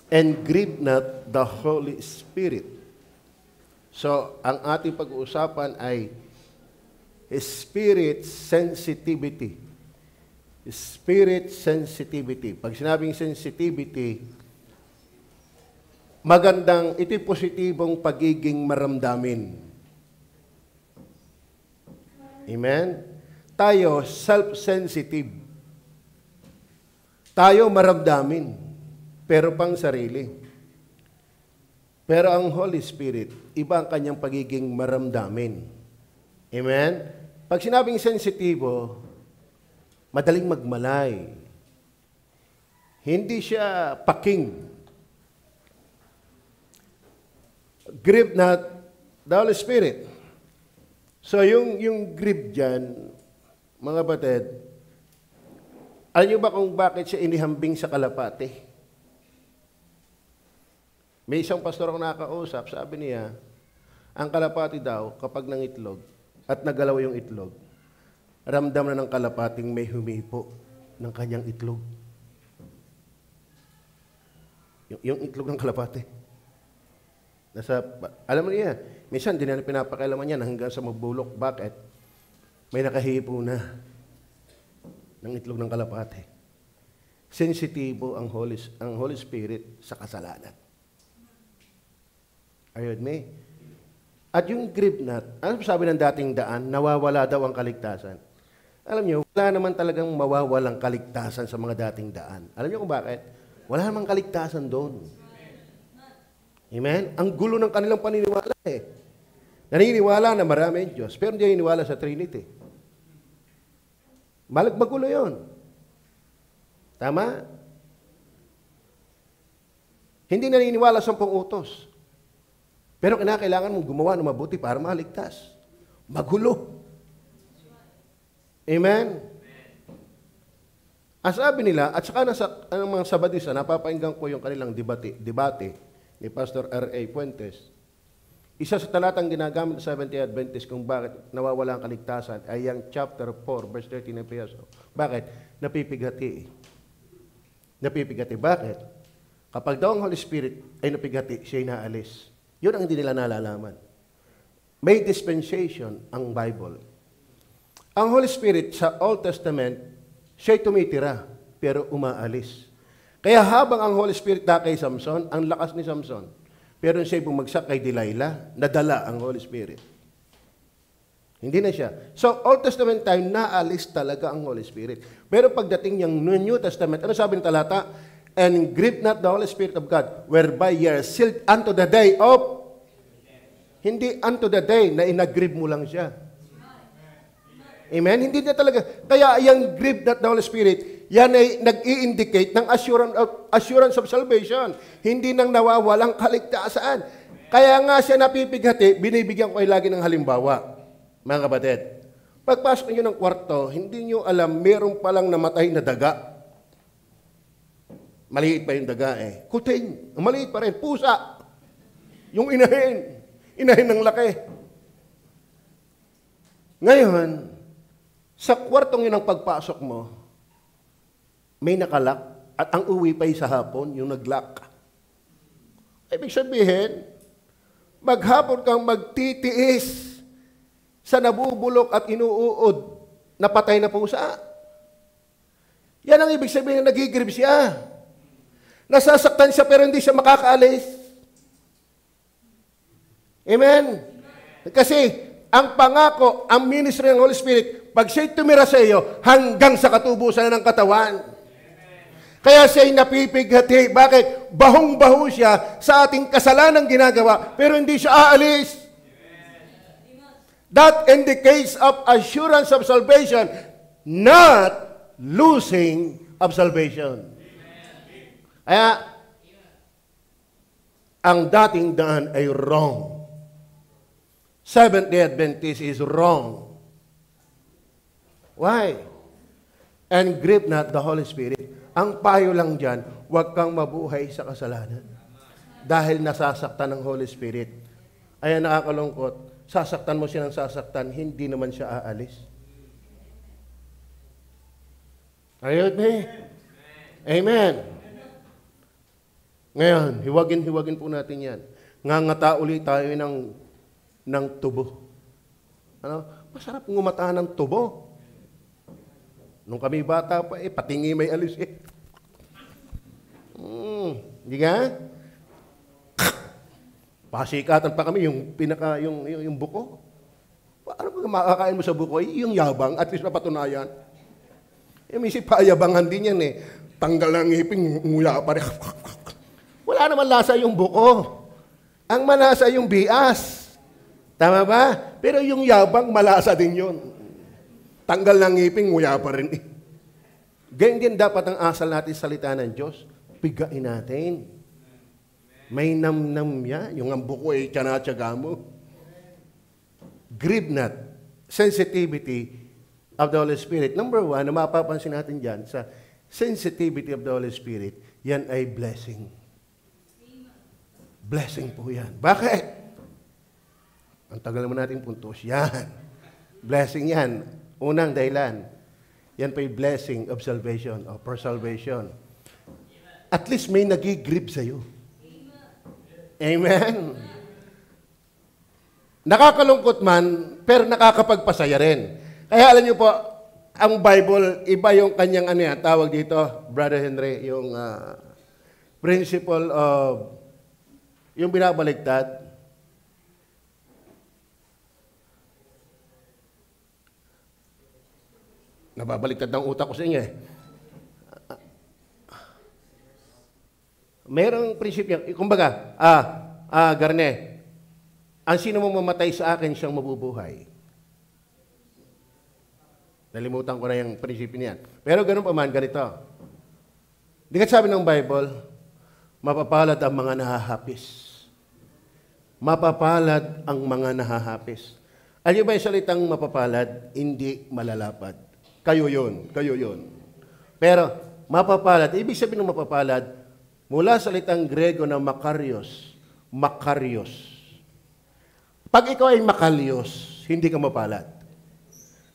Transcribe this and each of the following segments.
and grieve not the Holy Spirit. So, ang ating pag-uusapan ay spirit sensitivity. Spirit sensitivity. Pag sinabing sensitivity, magandang, ito'y positibong pagiging maramdamin. Amen? Tayo, self-sensitive. Tayo maramdamin, pero pang sarili. Pero ang Holy Spirit, iba ang kanyang pagiging maramdamin. Amen? Pag sinabing sensitibo, madaling magmalay. Hindi siya paking. Grieve not the Holy Spirit. So, yung grieve dyan, mga batid, alam niyo ba kung bakit siya inihambing sa kalapate? May isang pastor akong nakausap, sabi niya, ang kalapati daw, kapag nangitlog, at nagalaw yung itlog, ramdam na ng kalapating may humipo ng kanyang itlog. Yung itlog ng kalapati. Alam mo niya, minsan di na pinapakailaman niya hanggang sa magbulok. Bakit? May nakahipo na ng itlog ng kalapati. Sensitibo ang Holy Spirit sa kasalanan. Are you with me? At yung grieve not, ano sabi ng dating daan? Nawawala daw ang kaligtasan. Alam niyo, wala naman talagang mawawalang kaligtasan sa mga dating daan. Alam niyo kung bakit? Wala namang kaligtasan doon. Amen? Ang gulo ng kanilang paniniwala eh. Naniniwala na marami ang Diyos, pero hindi naniniwala sa Trinity. Magulo yun. Tama? Hindi naniniwala sa 10 utos. Pero kinakailangan mong gumawa ng mabuti para maligtas. Magulo. Amen? Ang sabi nila, at saka ang mga Sabadista, napapainggan ko yung kanilang debate ni Pastor R.A. Puentes. Isa sa talatang ginagamit sa Seventh-day Adventist kung bakit nawawala ang kaligtasan ay yung chapter 4, verse 13 ng Efeso. Bakit? Napipigati. Napipigati. Bakit? Kapag daw ang Holy Spirit ay napigati, siya'y naalis. Yun ang hindi nila nalalaman. May dispensation ang Bible. Ang Holy Spirit sa Old Testament, siya'y tumitira, pero umaalis. Kaya habang ang Holy Spirit na kay Samson, ang lakas ni Samson, pero siya'y bumagsak kay Delilah, nadala ang Holy Spirit. Hindi na siya. So, Old Testament time, naalis talaga ang Holy Spirit. Pero pagdating yung New Testament, ano sabi ng talata? And grieve not the Holy Spirit of God, whereby ye are sealed unto the day of... Hindi unto the day na inagrieve mo lang siya. Amen? Hindi na talaga. Kaya yung grieve not the Holy Spirit, yan ay nag-i-indicate ng assurance of salvation. Hindi nang nawawalang kaligtasan. Kaya nga siya napipighati, binibigyan ko ay lagi ng halimbawa. Mga kapatid, pagpasok niyo ng kwarto, hindi niyo alam, meron palang namatay na daga. Maliit pa yung daga eh. Kuting, maliit pa rin. Pusa. Yung inahin. Inahin ng laki. Ngayon, sa kwartong yun ang pagpasok mo, may nakalak at ang uwi pa sa hapon, yung naglock. Ibig sabihin, maghapon kang magtitiis sa nabubulok at inuuod na patay na pusa. Yan ang ibig sabihin na nagigrib siya. Nasasaktan siya pero hindi siya makakaalis. Amen? Kasi ang pangako, ang ministry ng Holy Spirit, pag siya'y tumira sa iyo, hanggang sa katubusan ng katawan. Kaya siya'y napipighati. Bakit? Bahong-baho siya sa ating kasalanang ginagawa, pero hindi siya aalis. That indicates of assurance of salvation, not losing of salvation. Kaya, ang dating daan ay wrong. Seventh-day Adventist is wrong. Why? And grieve not the Holy Spirit. Ang payo lang dyan, huwag kang mabuhay sa kasalanan. Dahil nasasaktan ng Holy Spirit. Ayan, nakakalungkot. Sasaktan mo siya ng sasaktan, hindi naman siya aalis. Are you with me? Amen. Ngayon, hiwagin po natin yan. Ngangata ulit tayo ng tubo. Ano? Masarap ngumata ng tubo. Nung kami bata pa, patingi may alis eh. Hindi nga? Pasikatan pa kami yung buko. Paano ba makakain mo sa buko? Yung yabang, at least napatunayan. Minsan payabangan din yan eh. Tanggal ang ngipin, nguya pa rin. Wala naman lasa yung buko. Ang malasa yung bias. Tama ba? Pero yung yabang, malasa din yun. Tanggal ng ngipin, nguya pa rin eh. Ganyan dapat ang asal natin salita ng Diyos. Pigain natin. May namnam yan. Yung ang buko ay tiyana-tiyaga mo. Grieve not. Sensitivity of the Holy Spirit. Number 1, na mapapansin natin dyan sa sensitivity of the Holy Spirit, yan ay blessing. Blessing po yan. Bakit? Ang tagal naman natin puntos. Yan. Blessing yan. Unang dahilan. Yan pa yung blessing of salvation or for salvation. At least may nag-grieve sa'yo. Amen. Nakakalungkot man, pero nakakapagpasaya rin. Kaya alam niyo po, ang Bible, iba yung kanyang tawag dito, Brother Henry, yung principle of, yung binabaliktad. Nababaliktad ng utak ko sa inyo eh. Merong prinsipyo, kumbaga, Garne, ang sino mo mamatay sa akin, siyang mabubuhay. Nalimutan ko na yung prinsipyo niyan. Pero ganun pa man, ganito. Di ka sabi ng Bible, mapapalad ang mga nahahapis. Mapapalad ang mga nahahapis. Alam ba yung salitang mapapalad, hindi malalapad. Kayo yun. Pero, mapapalad, ibig sabihin ng mapapalad, mula sa salitang Grego na makarios. Pag ikaw ay makalios, hindi ka mapalad.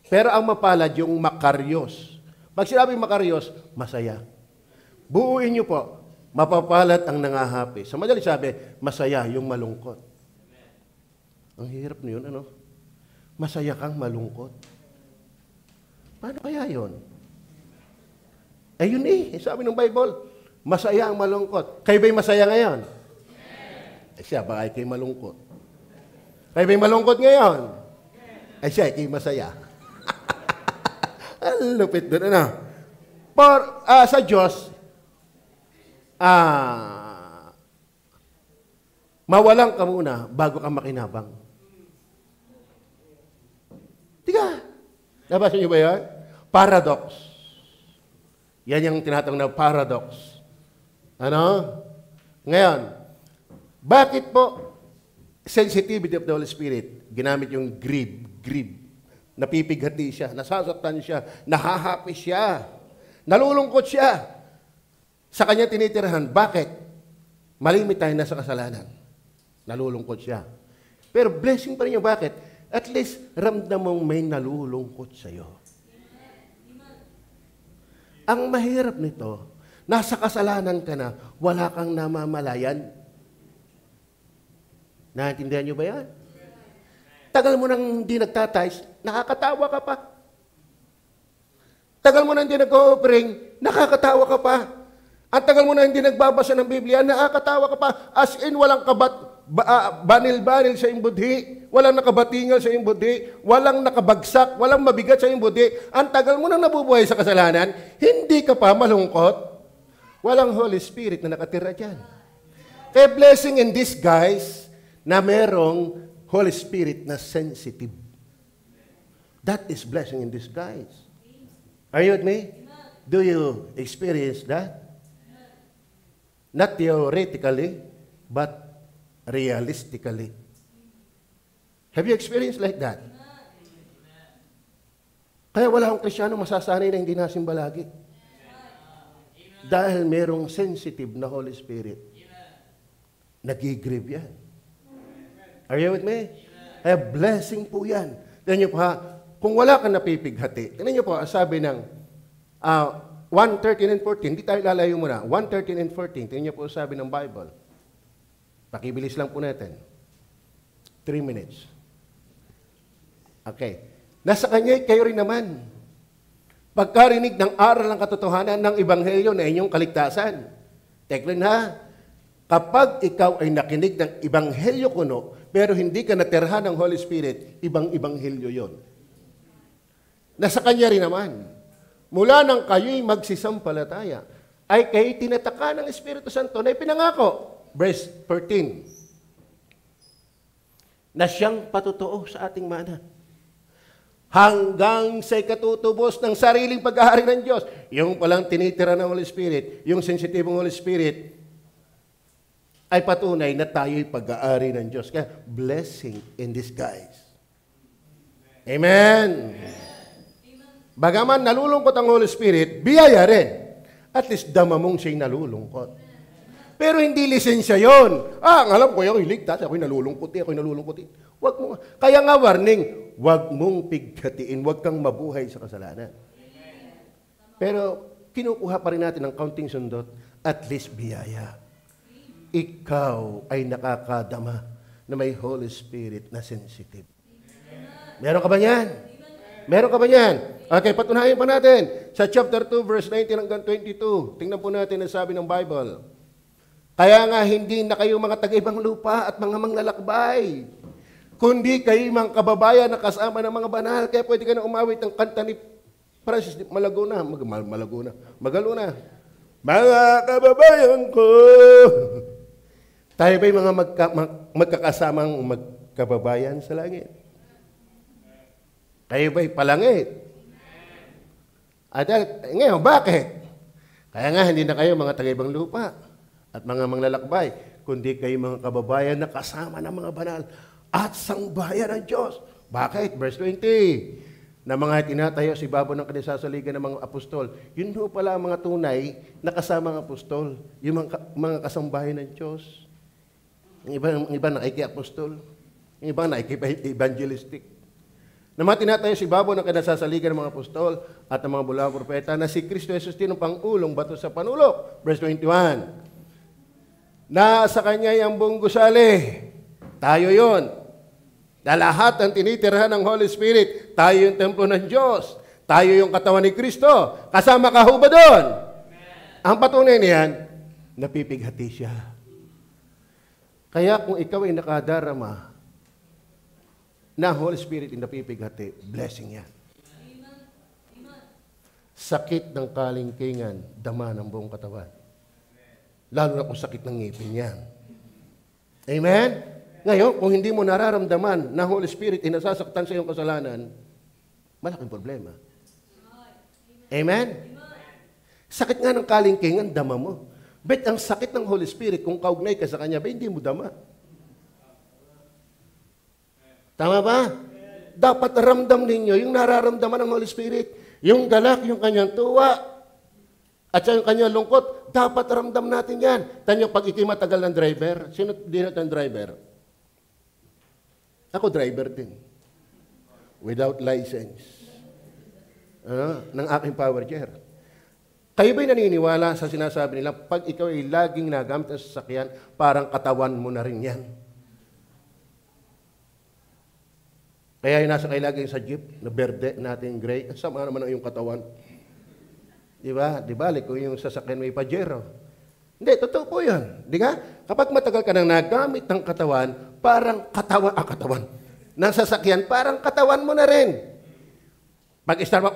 Pero ang mapalad yung makarios. Pag sinabing makarios, masaya. Buuin niyo po, mapapalad ang nangahapis. Sa madali sabi, masaya yung malungkot. Ang hirap na yun, ano? Masaya kang malungkot. Paano kaya yun? Ayun sabi ng Bible, masaya ang malungkot. Kayo ba'y masaya ngayon? Siya, baka kayo malungkot. Kayo ba'y malungkot ngayon? Siya, kayo masaya. Ang lupit doon, ano? Sa Diyos, mawalan ka muna bago ka makinabang. Tiga. Nabasa niyo ba yan? Paradox. Yan yung tinatawag na paradox. Ano? Ngayon, bakit po sensitivity of the Holy Spirit, ginamit yung grieve. Napipighati siya, nasasaktan siya, nahahapis siya, nalulungkot siya. Sa kanya tinitirahan. Bakit? Malimit tayo na sa kasalanan. Nalulungkot siya. Pero blessing pa rin yung bakit? At least, ramdam mong may nalulungkot sa'yo. Ang mahirap nito, nasa kasalanan ka na, wala kang namamalayan. Naintindihan niyo ba yan? Tagal mo nang hindi nagtatice, nakakatawa ka pa. Tagal mo nang hindi nag-offering, nakakatawa ka pa. Ang tagal mo nang hindi nagbabasa ng Biblia, nakakatawa ka pa. As in, walang banil-banil sa iyong budhi, walang nakabatingal sa iyong budhi, walang nakabagsak, walang mabigat sa iyong budhi. Ang tagal mo nang nabubuhay sa kasalanan, hindi ka pa malungkot. Walang Holy Spirit na nakatira dyan. Kaya blessing in disguise na merong Holy Spirit na sensitive. That is blessing in disguise. Are you with me? Do you experience that? Not theoretically, but realistically. Have you experienced like that? Kaya wala akong Kristyano masasanay na hindi nasimba lagi. Dahil merong sensitive na Holy Spirit. Nag-grieve yan. Are you with me? Kaya blessing po yan. Tignan niyo po ha, kung wala kang napipighati, tignan niyo po, sabi ng, 1:13 and 14, hindi tayo lalayo muna. 1:13 and 14, tingnan niyo po sabi ng Bible. Pakibilis lang po natin. 3 minutes. Okay. Nasa kanya, kayo rin naman. Pagkarinig ng aral ng katotohanan ng Ebanghelyo na inyong kaligtasan. Teklin ha, kapag ikaw ay nakinig ng Ebanghelyo kuno, pero hindi ka naterhan ng Holy Spirit, ibang Ebanghelyo yon. Nasa kanya rin naman. Mula nang kayo'y magsisampalataya, ay kayo'y tinataka ng Espiritu Santo na ipinangako. Verse 13. Na siyang patotoo sa ating mana. Hanggang sa ikatutubos ng sariling pag-ahari ng Diyos. Yung palang tinitira ng Holy Spirit, yung sensitibong Holy Spirit, ay patunay na tayo'y pag-aari ng Diyos. Kaya, blessing in disguise. Amen. Bagaman nalulungkot ang Holy Spirit, biyaya rin. At least dama mong siya'y nalulungkot. Pero hindi lisensya yon. Alam ko, ako'y ligtas, ako'y nalulungkot. Wag mo. Kaya nga warning, wag mong pighatiin, wag kang mabuhay sa kasalanan. Pero kinukuha pa rin natin ang kaunting sundot, at least biyaya. Ikaw ay nakakadama na may Holy Spirit na sensitive. Meron ka ba yan? Meron ka ba yan? Okay, patunayan pa natin. Sa chapter 2, verse 19 hanggang 22. Tingnan po natin ang sabi ng Bible. Kaya nga hindi na kayo mga taga-ibang lupa at mga manglalakbay, kundi kayo mga kababayan na kasama ng mga banal. Kaya pwede ka na umawit ng kanta ni Francis Malaguna. Magaluna. Mga kababayan ko. Tayo ba'y mga magkakasamang magkababayan sa langit? Kayo ba'y palangit? At ngayon, bakit? Kaya nga hindi na kayo mga taga-ibang lupa at mga manglalakbay, kundi kayo mga kababayan na kasama ng mga banal at sangbayan ng Diyos. Bakit? Verse 20, na mga tinatayo si babo ng kanisasaligan ng mga apostol. Yun ho pala ang mga tunay na kasamang apostol, yung mga kasambayan ng Diyos. Yung iba naiki-apostol, yung iba naiki-evangelistic. Na mga tinatayo si babo ng kanisasaligan ng mga apostol at ng mga bulawang propeta na si Kristo Jesus din ang pangulong bato sa panulok. Verse 21, na sa kanya'y ang buong gusali. Tayo yon. Na lahat ang tinitirhan ng Holy Spirit, tayo yung templo ng Diyos. Tayo yung katawan ni Kristo. Kasama ka ho ba doon? Ang patunay niyan, napipighati siya. Kaya kung ikaw ay nakadarama na Holy Spirit ay napipighati, blessing yan. Sakit ng kalingkingan, dama ng buong katawan. Lalo na kung sakit ng ngipin yan. Amen? Ngayon, kung hindi mo nararamdaman na Holy Spirit ay nasasaktan sa iyong kasalanan, malaking problema. Amen? Sakit nga ng kalingkingan, dama mo. Bet ang sakit ng Holy Spirit, kung kaugnay ka sa Kanya, hindi mo dama. Tama ba? Dapat ramdam ninyo yung nararamdaman ng Holy Spirit. Yung galak, yung Kanyang tuwa, at yung Kanyang lungkot, dapat ramdam natin yan. Tanyo, pag ikimatagal ng driver, sino din ang driver? Ako driver din. Without license. Ng aking power chair. Kayo ba'y naniniwala sa sinasabi nila, pag ikaw ay laging nagamit ng sasakyan, parang katawan mo na rin yan? Kaya yung nasa kayo laging sa jeep, na berde natin gray, sama naman ang iyong katawan. Diba? Di kung yung sasakyan may Pajero. Hindi, totoo po yun. Di ka? Kapag matagal ka nang nagamit ng katawan, parang katawan. Ng sasakyan, parang katawan mo na rin. Pag-start mo,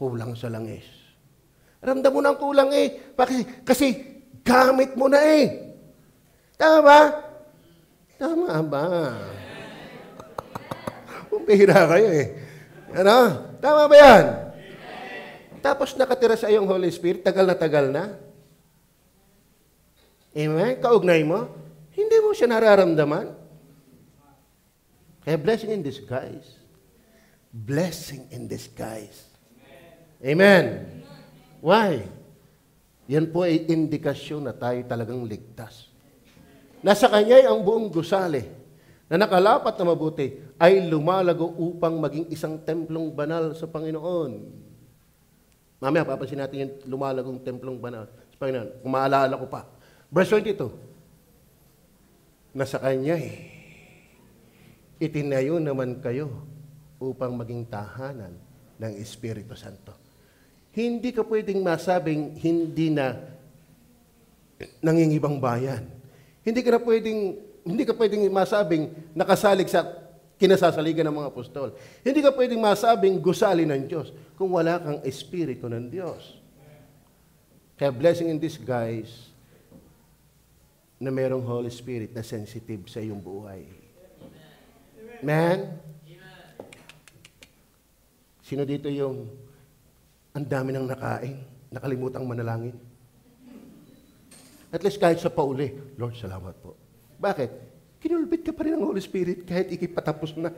kulang sa langis. Ramdam mo na ang kulang eh. Kasi gamit mo na eh. Tama ba? Tama ba? Pumpihira kayo eh. Ano? Tama ba yan? Tapos nakatira sa iyong Holy Spirit, tagal na. Amen? Kaugnay mo, hindi mo siya nararamdaman. Kaya blessing in disguise. Blessing in disguise. Amen? Why? Yan po ay indikasyon na tayo talagang ligtas. Nasa Kanya'y ang buong gusali na nakalapat na mabuti ay lumalago upang maging isang templong banal sa Panginoon. Mamaya, papansin natin yung lumalagong templong Panginoon. Kung maalala ko pa. Verse 22. Nasa Kanya itinayo naman kayo upang maging tahanan ng Espiritu Santo. Hindi ka pwedeng masabing hindi na nangingibang bayan. Hindi ka pwedeng masabing nakasalig sa kinasasaligan ng mga apostol. Hindi ka pwedeng masabing gusali ng Diyos kung wala kang Espiritu ng Diyos. Kaya blessing in disguise na merong Holy Spirit na sensitive sa iyong buhay. Amen? Sino dito yung ang dami nang nakain, nakalimutang manalangin? At least kahit sa pauli, Lord, salamat po. Bakit? Kinulbit ka pa rin ng Holy Spirit kahit ikipatapos na.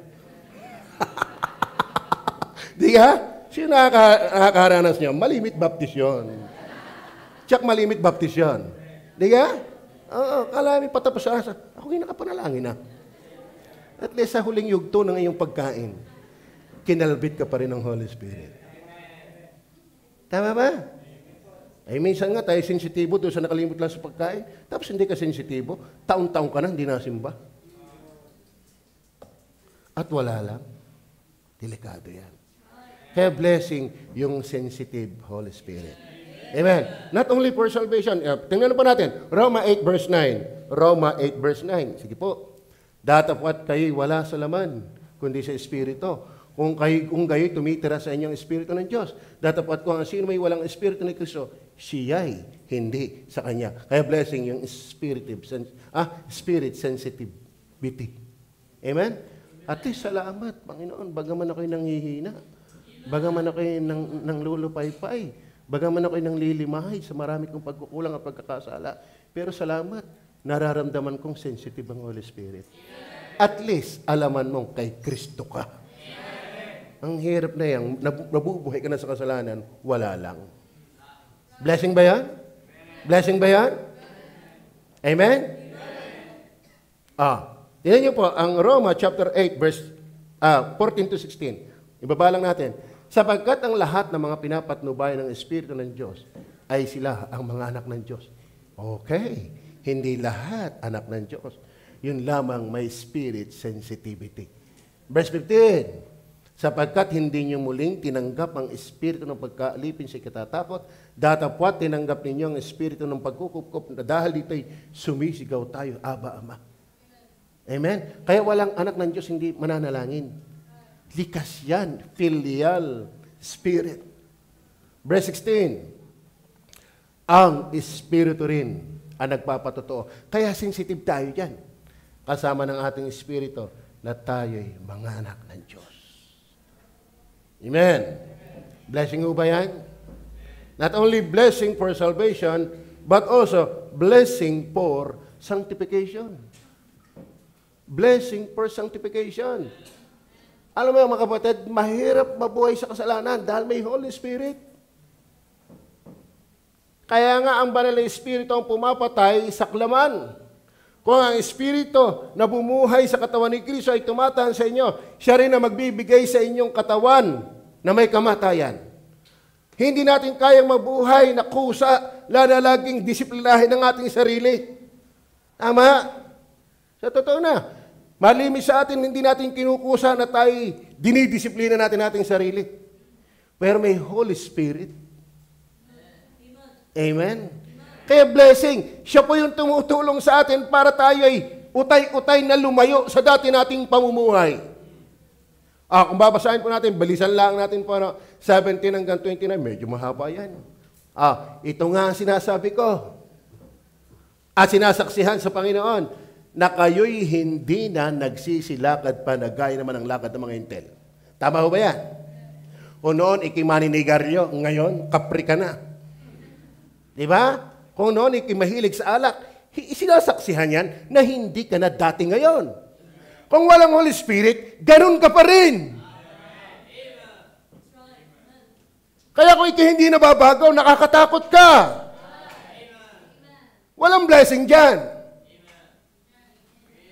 Di ka? Sino nakakaranas niya? Malimit baptist yun. Tsak malimit baptist yun. Di ka? Oo, kalami patapos na. Ako nakapanalangin na. At least sa huling yugto ng iyong pagkain, kinalbit ka pa rin ng Holy Spirit. Tama ba? Ay, minsan nga tayo sensitibo doon sa nakalimot lang sa pagkain, tapos hindi ka sensitibo, taon-taon ka na, hindi nasimba. At wala lang. Delikado yan. Kaya blessing yung sensitive Holy Spirit. Amen. Not only for salvation. Tingnan pa natin. Roma 8 verse 9. Roma 8 verse 9. Sige po. Datapwat kayo wala sa laman, kundi sa Espiritu. Kung kayo tumitira sa inyong Espiritu ng Diyos. Datapwat kung ang sino may walang Espiritu ni Kristo, siya'y hindi sa Kanya. Kaya blessing yung spirit sensitivity. Amen? At least salamat, Panginoon, bagaman ako'y nanghihina, bagaman ako'y nang lulupaypay, bagaman ako'y nang lilimahay sa marami kong pagkukulang at pagkakasala. Pero salamat, nararamdaman kong sensitive ang Holy Spirit. At least, alaman mong kay Kristo ka. Ang hirap na yan, nabubuhay ka na sa kasalanan, wala lang. Blessing ba yan? Blessing ba yan? Amen? Tingnan niyo po, ang Roma chapter 8, verse 14 to 16. Ibaba lang natin. Sapagkat ang lahat ng mga pinapatnubay ng Espiritu ng Diyos ay sila ang mga anak ng Diyos. Okay. Hindi lahat anak ng Diyos. Yun lamang may spirit sensitivity. Verse 15. Sapagkat hindi nyo muling tinanggap ang espiritu ng pagkaalipin sa katatakot, datapwat tinanggap ninyo ang espiritu ng pagkukup na dahil dito'y sumisigaw tayo, Aba, Ama. Amen? Kaya walang anak ng Diyos hindi mananalangin. Likas yan, filial spirit. Verse 16. Ang espiritu rin ang nagpapatotoo. Kaya sensitive tayo dyan. Kasama ng ating espiritu na tayo'y mga anak ng Diyos. Amen. Blessing mo ba yan? Not only blessing for salvation, but also blessing for sanctification. Blessing for sanctification. Alam mo mga kapatid, mahirap mabuhay sa kasalanan dahil may Holy Spirit. Kaya nga ang banal na Espiritu ang pumapatay sa klaman. Kung ang Espiritu na bumuhay sa katawan ni Kristo ay tumatahan sa inyo, siya rin ang magbibigay sa inyong katawan na may kamatayan. Hindi natin kayang mabuhay na kusa, laging disiplinahin ng ating sarili. Tama? Sa totoo na, malimis sa atin, hindi natin kinukusa na tayo dinidisiplina natin ating sarili. Pero may Holy Spirit. Amen? Kaya blessing, siya po yung tumutulong sa atin para tayo ay utay-utay na lumayo sa dati nating pamumuhay. Kung babasahin po natin, balisan lang natin po 17 hanggang 29, medyo mahaba yan. Ito nga ang sinasabi ko. At sinasaksihan sa Panginoon na kayo'y hindi na nagsisilakad pa na gaya naman ang lakad ng mga intel. Tama ho ba yan? O noon, ikimanigaryo, ngayon, kapri ka na. Di ba? Kung noon ikimahilig sa alak, sinasaksihan yan na hindi ka na dati ngayon. Kung walang Holy Spirit, ganun ka pa rin. Kaya kung hindi nababagaw, nakakatakot ka. Walang blessing dyan.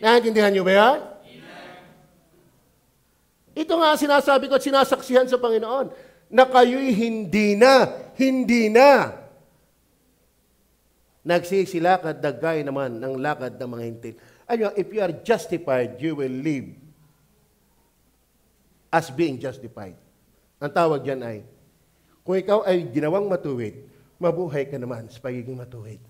Naiintindihan niyo ba yan? Ito nga sinasabi ko at sinasaksihan sa Panginoon na kayo'y hindi na nagsisilakad na gaya naman ng lakad ng mga hintil. Ano, if you are justified, you will live as being justified. Ang tawag dyan ay, kung ikaw ay ginawang matuwid, mabuhay ka naman sa pagiging matuwid.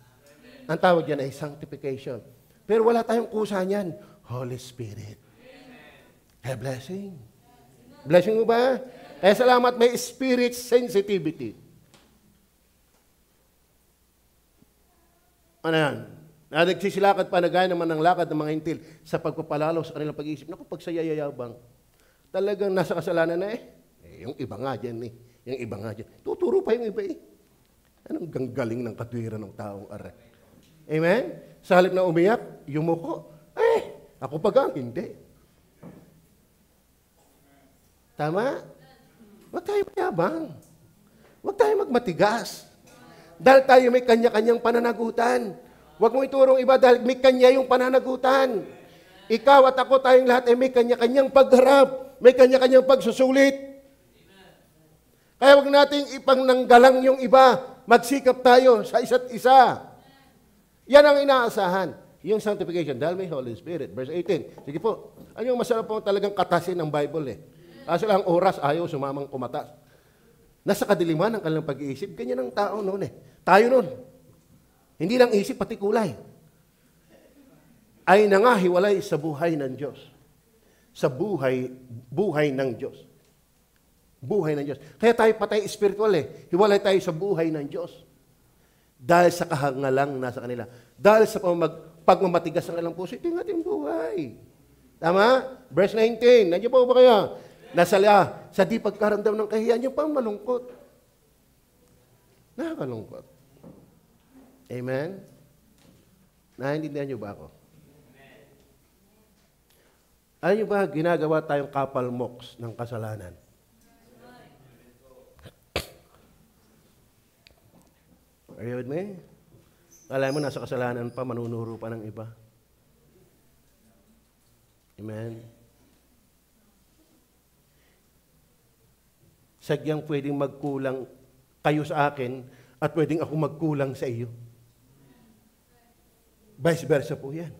Ang tawag dyan ay sanctification. Pero wala tayong kusa niyan. Holy Spirit. A blessing. Blessing mo ba? Eh, salamat, may spirit sensitivity. Ano yan? Na nagsisilakad pa na gaya naman ng lakad ng mga hintil sa pagpapalalo sa kanilang pag-iisip. Naku, pag sa yayabang, talagang nasa kasalanan na yung iba nga dyan Yung iba nga dyan. Tuturo pa yung iba Anong ganggaling ng katwiran ng taong are. Amen? Sa halip na umiyak, yumuko. Ako pa hindi. Tama? Huwag tayo mayabang. Huwag tayo magmatigas. Dahil tayo may kanya-kanyang pananagutan. Huwag mo iturong iba dahil may kanya yung pananagutan. Ikaw at ako tayong lahat ay may kanya-kanyang pagharap. May kanya-kanyang pagsusulit. Kaya huwag nating ipangnanggalang yung iba. Magsikap tayo sa isa't isa. Yan ang inaasahan. Yung sanctification, dahil may Holy Spirit. Verse 18. Sige po. Ano yung masarap po talagang katasin ng Bible Kaso lang oras, ayaw sumamang kumatas. Nasa kadiliman ng kanilang pag-iisip. Ganyan ang tao noon Tayo noon. Hindi lang isip, pati kulay. Ay nangahiwalay sa buhay ng Diyos. Sa buhay ng Diyos. Buhay ng Diyos. Kaya tayo patay spiritual Hiwalay tayo sa buhay ng Diyos. Dahil sa kahangalang nasa kanila. Dahil sa pagmamatigas ng kanilang puso, ito yung ating buhay. Tama? Verse 19. Nandiyan po ba kaya? Sa di pagkaramdam ng kahiyan, yung pang malungkot. Nakakalungkot. Amen? Naintindihan niyo ba ako? Alam niyo ba, ginagawa tayong kapalmoks ng kasalanan? Are you with me? Alam mo, nasa kasalanan pa, manunuro pa ng iba. Amen? Sadyang pwedeng magkulang kayo sa akin at pwedeng ako magkulang sa iyo. Vice versa po yan.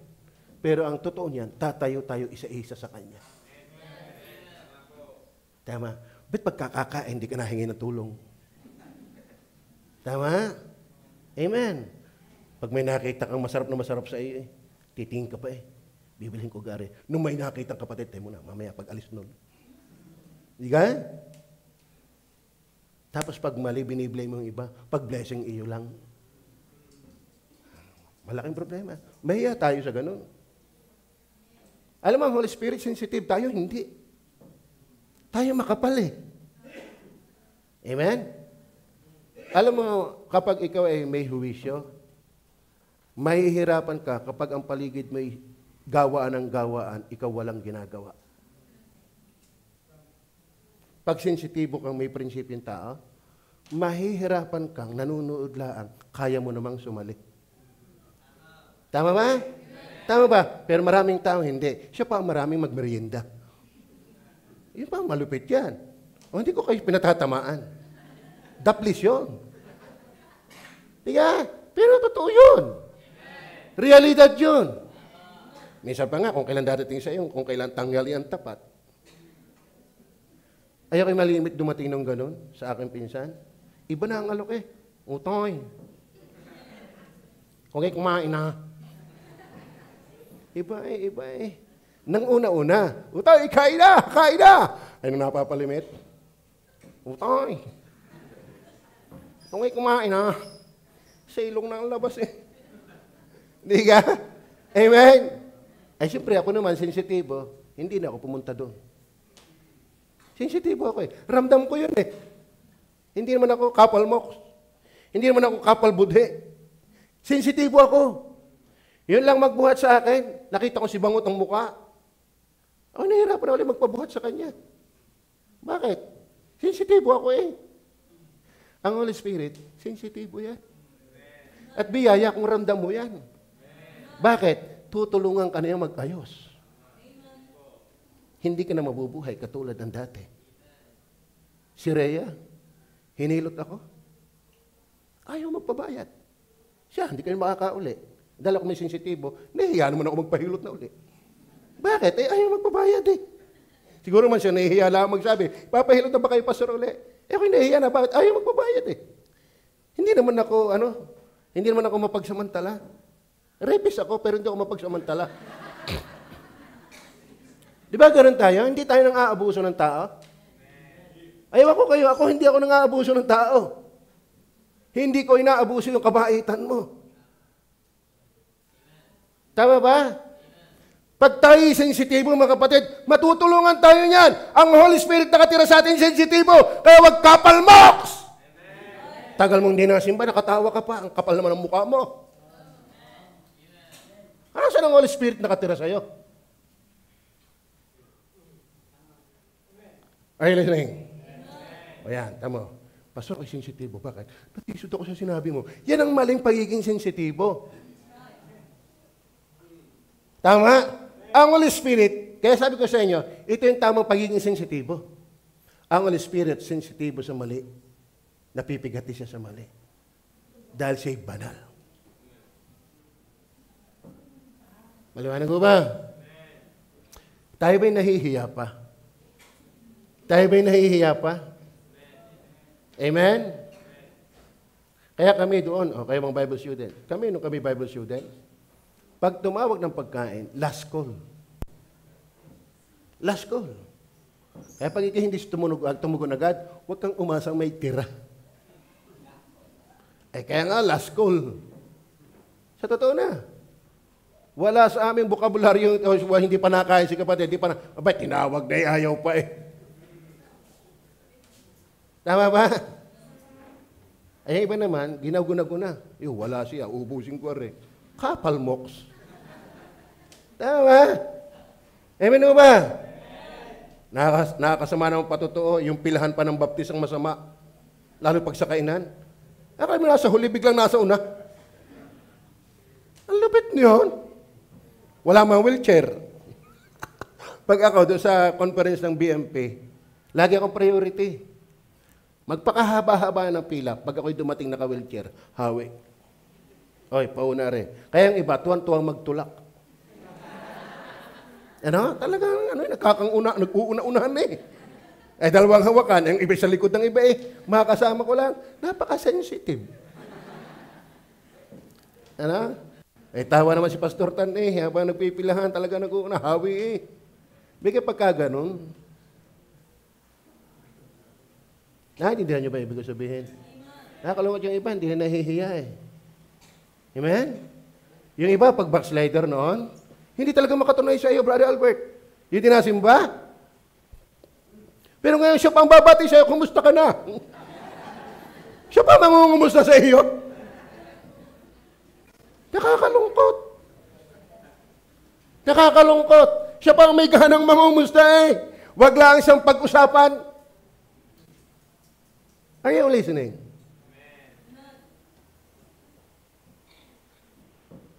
Pero ang totoo niyan, tatayo tayo isa-isa sa Kanya. Tama? Ba't pagkakakain, hindi ka nahingi ng tulong? Tama? Amen. Pag may nakita kang masarap sa iyo, titingin ka pa bibilhin ko gari. Nung may nakita ang kapatid, tayo muna, mamaya pag-alis nun. Di ka? Tapos pag mali, biniblame mo yung iba. Pag blessing, iyo lang. Malaking problema. Mahiya tayo sa ganun. Alam mo, Holy Spirit sensitive tayo, hindi. Tayo makapal Amen? Alam mo, kapag ikaw ay may huwisyo, mahihirapan ka kapag ang paligid may gawaan ng gawaan, ikaw walang ginagawa. Pag sensitibo kang may prinsipyong tao, mahihirapan kang nanunood lang, kaya mo namang sumali. Tama ba? Tama ba? Pero maraming tao hindi. Siya pa ang maraming magmerienda. Yun pa, malupit yan. O hindi ko kayo pinatatamaan. Daplis yun. Diga? Pero totoo yun. Realidad yun. Minsan pa nga, kung kailan darating sa iyo, kung kailan tanggali ang tapat. Ayaw kayo malimit dumating ng ganun sa aking pinsan. Iba na ang alok Utoy. Kung kayo kumain na. Iba Nang una-una, Utoy, kain na! Ay, nung napapalimit. Utoy. Kung kayo kumain na. Sa ilong na ang labas Hindi ka? Amen? Ay, siyempre ako naman, sensitibo. Hindi na ako pumunta doon. Sensitibo ako Ramdam ko yun Hindi naman ako kapalmoks. Hindi naman ako kapalbudhe. Sensitibo ako. Yun lang magbuhat sa akin. Nakita ko si Bangot ang muka. Nahirapan na ulit magpabuhat sa kanya. Bakit? Sensitibo ako Ang Holy Spirit, sensitibo yan. At biyaya kung ramdam mo yan. Bakit? Tutulungan ka na mag-ayos. Hindi ka na mabubuhay katulad ng dati. Si Rhea, Hinilot ako. Ayaw magpabayad. Siya, hindi kayo makakauli. Dahil ako may sensitibo, nahihiya naman ako magpahilot na uli. Bakit? Ayaw magpabayad eh. Siguro man siya nahihiya lang magsabi, papahilot na ba kayo, Pastor, uli? Ako'y nahihiya na, bakit? Ayaw magpabayad eh. Hindi naman ako mapagsamantala. Rapist ako, pero hindi ako mapagsamantala. Di ba ganun tayo? Hindi tayo nang aabuso ng tao? Ayaw ako, hindi ako nang aabuso ng tao. Hindi ko inaabuso yung kabaitan mo. Tama ba? Pag tayo sensitibo, mga kapatid, matutulungan tayo niyan. Ang Holy Spirit nakatira sa atin sensitibo, kaya wag kapalmoks! Tagal mong di nasimba, nakatawa ka pa, ang kapal naman ang mukha mo. Ano saan ang Holy Spirit nakatira sa'yo? Are you listening? O yan, tamo. Pastor, ay sensitibo. Bakit? Natisod ako sa sinabi mo. Yan ang maling pagiging sensitibo. Tama? Ang Holy Spirit, kaya sabi ko sa inyo, ito yung tamang pagiging sensitibo. Ang Holy Spirit, sensitibo sa mali. Napipigati siya sa mali. Dahil siya'y banal. Maliwanag ko ba? Tayo ba'y nahihiya pa? Tayo ba'y nahihiya pa? Amen? Kaya kami doon, kayo mga Bible student, kami nung kami Bible student, pag tumawag ng pagkain, last call. Last call. Kaya pag ikaw hindi tumugon agad, huwag kang umasang may tira. Kaya nga, last call. Sa totoo na. Wala sa aming bokabularyo, hindi pa nakain si kapatid, hindi pa na, abay, tinawag na ayaw pa eh. Tama ba? Ay, iba naman, ginaguna-guna. Wala siya, ubusin ko rin. Kapalmoks. Tama? Amen mo ba? Nakakasama naman patotoo, yung pilahan pa ng baptisang masama. Lalo pag sa kainan. Akala mo nasa huli, biglang nasa una. Ang lupit niyon. Wala mang wheelchair. Pag ako doon sa conference ng BMP, lagi akong priority. Magpakahaba-haba ng pila. Pag ako'y dumating naka-wheelchair, hawi. Oy, pauna rin. Kaya ang iba, tuwan-tuwang magtulak. Talagang nag-uuna-unahan eh. Dalawang hawakan, ang iba sa likod ng iba eh. Makakasama ko lang, napaka-sensitive. Tawa naman si Pastor Tan eh, habang nagpipilahan, talaga nag-uuna, hawi eh. Bigay pagka ganun. Naintindihan niyo ba ibig sabihin? Nakakalungkot yung iba, hindi na nahihiya eh. Amen? Yung iba, pag backslider noon, hindi talaga makatunay sa iyo, Brother Albert. Yung tinasimba. Pero ngayon siya pang babati sa iyo, kumusta ka na? Siya pa mangungumusta sa iyo. Nakakalungkot. Nakakalungkot. Siya pang may ganang mangungumusta eh. Wag lang siyang pag-usapan. Are you listening?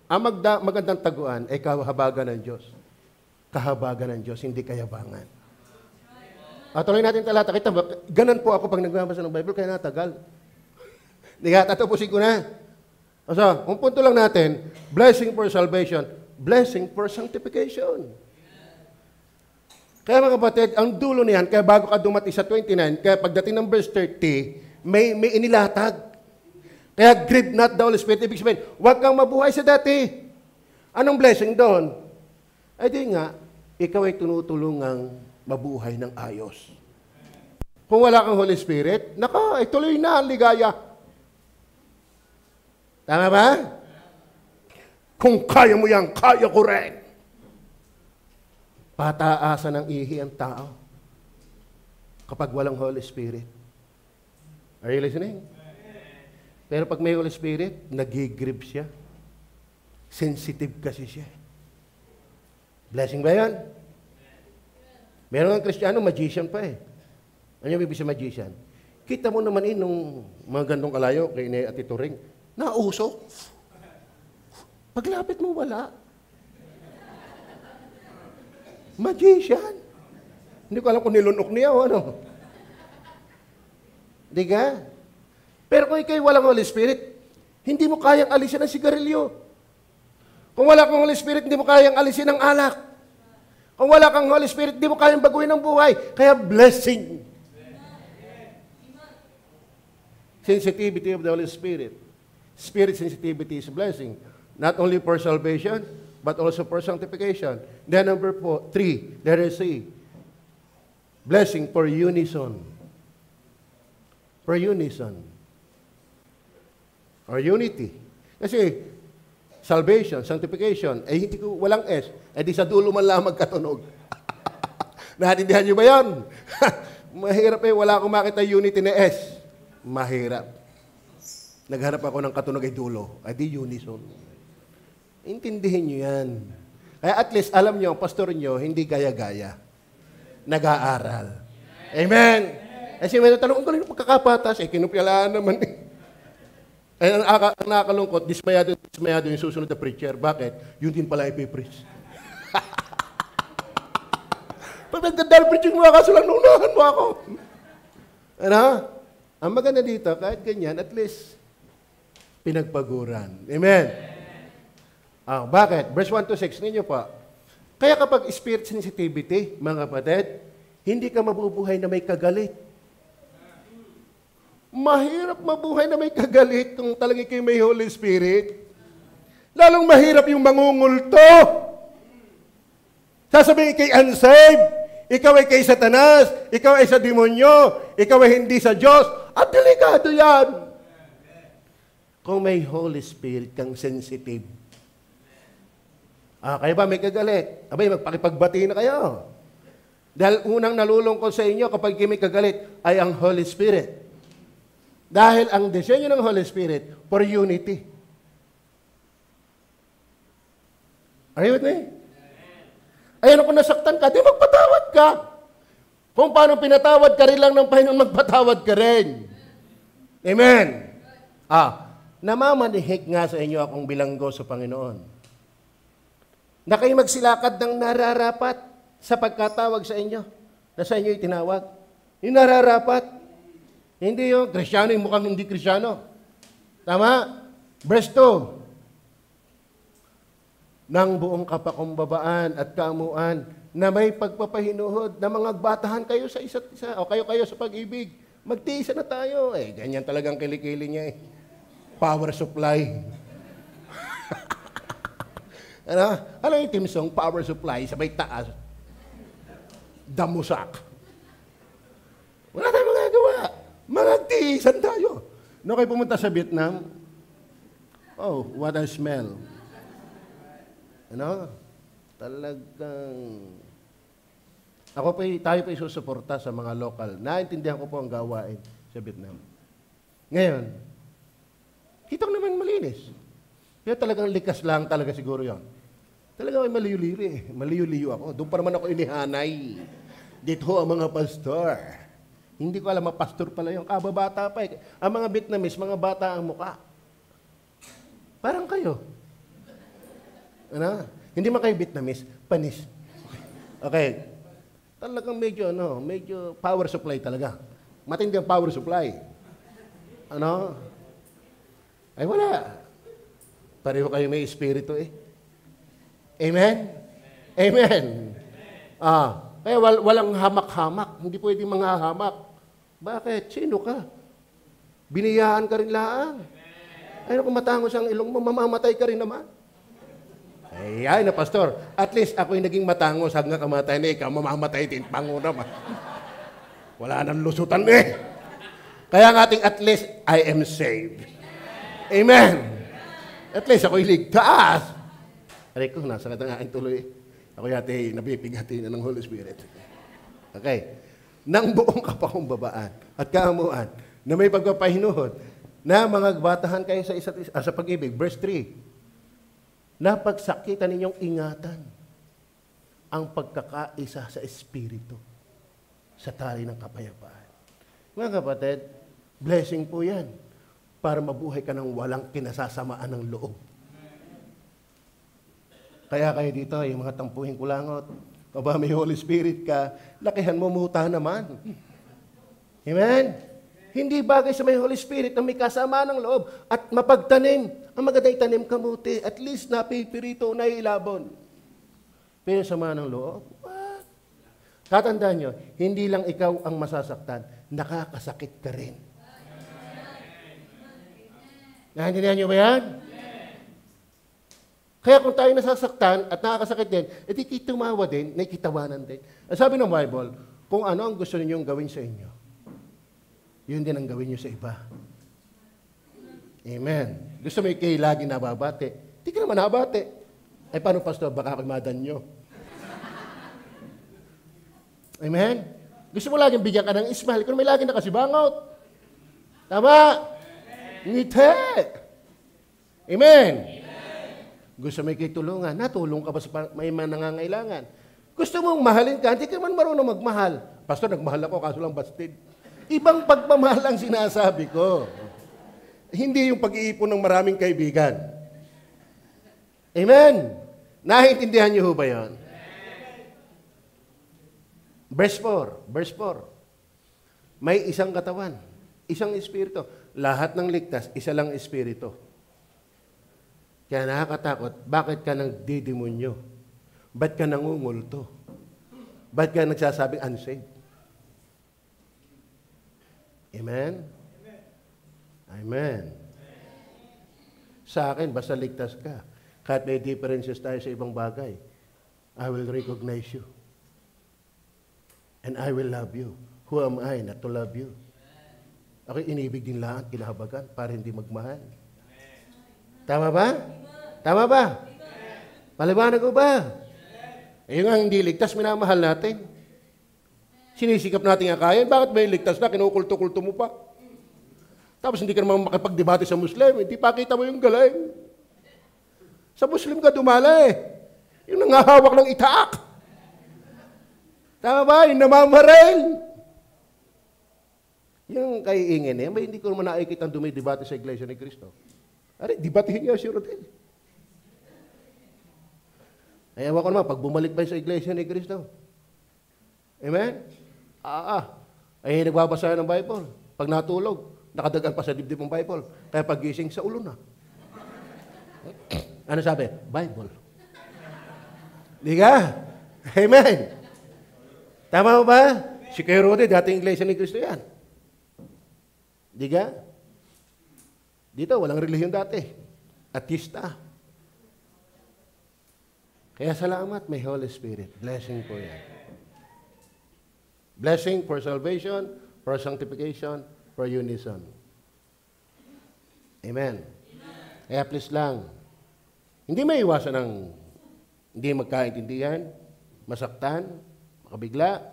Ang magandang taguan ay kahabagan ng Diyos. Kahabagan ng Diyos, hindi kayabangan. At tuloy natin talata. Kita ba, ganun po ako pag nagbabasa ng Bible, kaya natagal. Hindi ka, tatapusin ko na. So, kung punto lang natin, blessing for salvation, blessing for sanctification. Kaya mga kapatid, ang dulo niyan, kaya bago ka dumating sa 29, kaya pagdating ng verse 30, may inilatag. Kaya grieve not the Holy Spirit. Ibig sabihin, huwag kang mabuhay sa dati. Anong blessing doon? Ay di nga, ikaw ay tinutulungang mabuhay ng ayos. Kung wala kang Holy Spirit, tuloy na ang ligaya. Tama ba? Kung kaya mo yan, kaya ko rin. Pataasan ng ihi ang tao kapag walang Holy Spirit. Are you listening? Pero pag may Holy Spirit, nag-grieve siya. Sensitive kasi siya. Blessing ba yan? Meron ng Kristiyano, magician pa eh. Ano yung ibig sa magician? Kita mo naman nung mga gandong kalayo kay Inay at Tito Ring, nausok. Paglapit mo, wala. Magician. Hindi ko alam kung nilunok niya o ano. Di ka? Pero kung ikaw'y walang Holy Spirit, hindi mo kayang alisin ang sigarilyo. Kung wala kang Holy Spirit, hindi mo kayang alisin ang alak. Kung wala kang Holy Spirit, hindi mo kayang baguhin ang buhay. Kaya blessing. Sensitivity of the Holy Spirit. Spirit sensitivity is a blessing. Not only for salvation, but also for sanctification. Then number 3, there is a blessing for unison. For unison. Or unity. Kasi, salvation, sanctification, hindi ko, walang S. Di sa dulo man lang magkatunog. Naintindihan niyo ba yan? Mahirap wala akong makita unity na S. Mahirap. Naghanap ako ng katunog ay dulo. Di unison. Intindihin niyo yan. Kaya at least, alam niyo, ang pastor niyo, hindi gaya-gaya. Nag-aaral. Amen. Kasi may natanong, ang galing pagkakapatas, kinupyalaan naman ang nakakalungkot, dismayado yung susunod na preacher. Bakit? Yun din pala ipipreach. Pag nagdadal preaching mo, kaso lang nunahan mo ako. Ano? Ang maganda dito, kahit ganyan, at least, pinagpaguran. Amen. Bakit? Verse 1 to 6, ninyo pa. Kaya kapag spirit sensitivity, mga kapatid, hindi ka mabubuhay na may kagalit. Mahirap mabuhay na may kagalit kung talagang kayo may Holy Spirit. Lalong mahirap yung mangungulto. Sasabihin kay unsaved, ikaw ay kay Satanas, ikaw ay sa demonyo, ikaw ay hindi sa Diyos. At delikado yan. Kung may Holy Spirit kang sensitive. Kayo ba may kagalit? Abay, magpakipagbati na kayo. Dahil unang nalulungkot sa inyo kapag kayo may kagalit ay ang Holy Spirit. Dahil ang disenyo ng Holy Spirit for unity. Are you with me? Ayan, kung nasaktan ka, di magpatawad ka. Kung paano pinatawad ka rin lang ng Panginoon, magpatawad ka rin. Amen. Namamanihik nga sa inyo akong bilanggo sa Panginoon. Na kayo magsilakad ng nararapat sa pagkatawag sa inyo. Na sa inyo itinawag. Yung nararapat. Hindi yung Krisyano, yung mukhang hindi Krisyano. Tama? Verse 2. Nang buong kapakumbabaan at kamuan na may pagpapahinuhod na mga batahan kayo sa isa't isa o kayo sa pag-ibig. Magtiisa na tayo. Ganyan talagang kilikili niya Power supply. Ano yung team song? Power supply, sabay taas. Damusak. Wala tayong magagawa. Magtiisan tayo. No, kayo pumunta sa Vietnam, what a smell. Talagang, tayo pa isusuporta sa mga local. Naintindihan ko po ang gawain sa Vietnam. Ngayon, kita ko naman malinis. Kaya talagang likas lang talaga siguro yon. Talagang may maliyo-liyo Maliyo-liyo ako. Doon pa naman ako inihanay. Dito ang mga pastor. Hindi ko alam, pastor pala yung kababata pa. Ang mga Vietnamese, mga bata ang muka. Parang kayo. Hindi man kayo Vietnamese, panis. Okay. Talagang medyo power supply talaga. Matindi ang power supply. Ay wala. Pareho kayo may espiritu Amen? Amen. Kaya walang hamak-hamak. Hindi pwede mga hamak. Bakit? Sino ka? Biniyaan ka rin lang. Ay, kung matangos ang ilong mo, mamamatay ka rin naman. Ay na, pastor. At least ako yung naging matangos hanggang kamatay na ikaw, mamamatay din. Pango naman. Wala nang lusutan Kaya nga ating at least, I am saved. Amen. At least ako'y ligtas. Aray ko, nasa ka nga tuloy. Ako yate, nabibigati na ng Holy Spirit. Okay. Nang buong kapakumbabaan at kaamuan na may pagpapahinuhod na mga batahan kayo sa isa't isa, sa pag-ibig. Verse 3. Napagsakitan ninyong ingatan ang pagkakaisa sa Espiritu sa tali ng kapayapaan. Mga kapatid, blessing po yan para mabuhay ka ng walang kinasasamaan ng loob. Kaya kayo dito, yung mga tampuhing kulangot, o ba may Holy Spirit ka, lakihan mo muta naman. Amen? Hindi bagay sa may Holy Spirit na may kasama ng loob at mapagtanim. Ang maganda itanim kamuti. At least napipirito, nailabon. Pero sama ng loob, what? Tatandaan nyo, hindi lang ikaw ang masasaktan, nakakasakit ka rin. Naintindihan nyo ba yan? Kaya kung tayo nasasaktan at nakakasakit din, edi tumawa din, nakikitawanan din. Ang sabi ng Bible, kung ano ang gusto ninyong gawin sa inyo, yun din ang gawin nyo sa iba. Amen. Gusto mo kayo lagi nababate. Hindi ka naman nababate. Ay, paano, pastor? Baka kimadan nyo. Amen? Gusto mo laging bigyan ka ng smile. Kung may lagi nakasibangot. Tama? Ngiti. Amen? Gusto mo kayo tulungan. Natulong ka ba sa may nangangailangan? Gusto mong mahalin ka, hindi ka man marunong magmahal. Pastor, nagmahal ako, kaso lang bastid. Ibang pagmamahal ang sinasabi ko. Hindi yung pag-iipon ng maraming kaibigan. Amen? Naintindihan niyo ho ba yun? Verse 4. May isang katawan, isang espiritu. Lahat ng ligtas, isa lang espiritu. Kaya nakakatakot, bakit ka nagdidemonyo? Ba't ka nangungulto? Ba't ka nagsasabing unsaved? Amen? Amen. Sa akin, basta ligtas ka. Kahit may differences tayo sa ibang bagay, I will recognize you. And I will love you. Who am I not to love you? Ako inibig din lahat, kinahabagan, para hindi magmahal. Tama ba? Tama ba? Paliwanag ko ba? Yung nga hindi ligtas, minamahal natin. Sinisikap natin akayan, bakit may ligtas na, kinukulto-kulto mo pa? Tapos hindi ka naman makipagdebate sa Muslim, hindi pa kita mo yung galing. Sa Muslim ka dumala eh. Yung nangahawak ng itaak. Tama ba? Yung namamaril. Yung kay Ingen eh, hindi ko naman nakikita ang dumidebate sa Iglesia ni Cristo. Ari, debatihin niya si Rodel. Ay, ewan ko naman, pag bumalik pa sa Iglesia ni Cristo. Amen? Ay, nagbabasa ng Bible. Pag natulog, nakadagan pa sa dibdib ng Bible. Kaya pagising sa ulo na. Ano sabi? Bible. Di ka? Amen. Tama ba? Si Kuya Rode, dating Iglesia ni Cristo yan. Di ka? Dito, walang relihiyon dati. Atista. Kaya salamat, may Holy Spirit. Blessing po yan. Blessing for salvation, for sanctification, for unison. Amen. Kaya please lang, hindi may iwasan ng hindi magkaintindihan, masaktan, makabigla,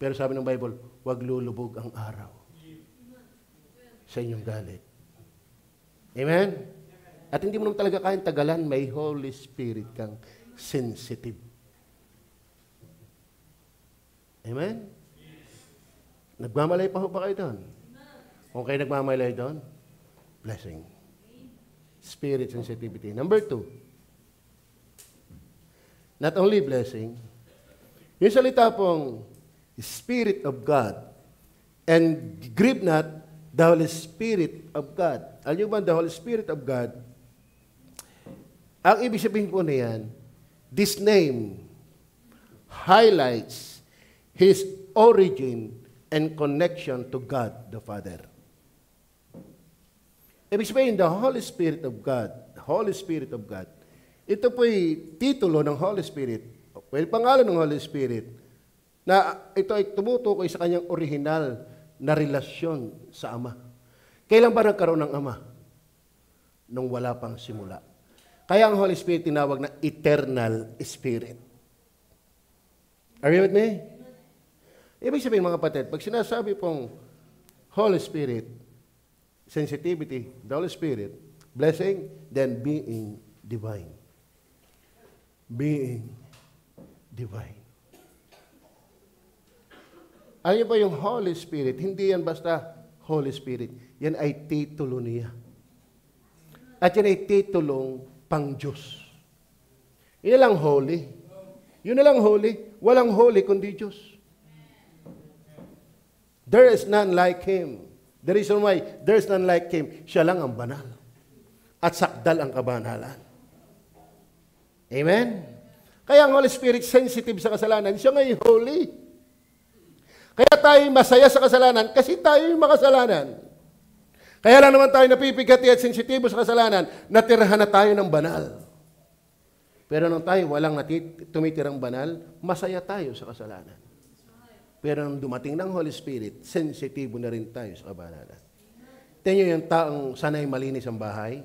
pero sabi ng Bible, huwag lulubog ang araw sa inyong galit. Amen? At hindi mo naman talaga kayang tagalan, may Holy Spirit kang sensitive. Amen? Nagmamalay pa ho ba kayo doon? Kung kayo nagmamalay doon, blessing. Spirit sensitivity. Number 2, not only blessing, yung salita pong Spirit of God, and grieve not the Holy Spirit of God. Alam nyo ba, the Holy Spirit of God, ang ibig sabihin po na yan, this name highlights His origin and connection to God the Father. Ibig sabihin, the Holy Spirit of God, ito po'y titulo ng Holy Spirit, well, pangalan ng Holy Spirit, na ito ay tumutukoy sa kanyang original na relasyon sa Ama. Kailan ba nagkaroon ng Ama? Nung wala pang simula. Kaya ang Holy Spirit tinawag na Eternal Spirit. Are you with me? Ibig sabihin mga kapatid, pag sinasabi pong Holy Spirit, sensitivity, the Holy Spirit, blessing, then being divine. Being divine. Alam niyo ba yung Holy Spirit, hindi yan basta Holy Spirit. Yan ay titulo niya. At yan ay titulong pang Diyos. Yun na lang holy. Yun na lang holy. Walang holy kundi Diyos. There is none like Him. The reason why there's none like Him, siya lang ang banal. At sakdal ang kabanalan. Amen? Kaya ang Holy Spirit sensitive sa kasalanan, siya ngay holy. Kaya tayo masaya sa kasalanan kasi tayo yung makasalanan. Kaya lang naman tayo napipigati at sensitibo sa kasalanan, natirhan na tayo ng banal. Pero nung tayo walang tumitirang banal, masaya tayo sa kasalanan. Pero nung dumating ng Holy Spirit, sensitibo na rin tayo sa kabanalan. Tingnan yung taong sanay malinis ang bahay,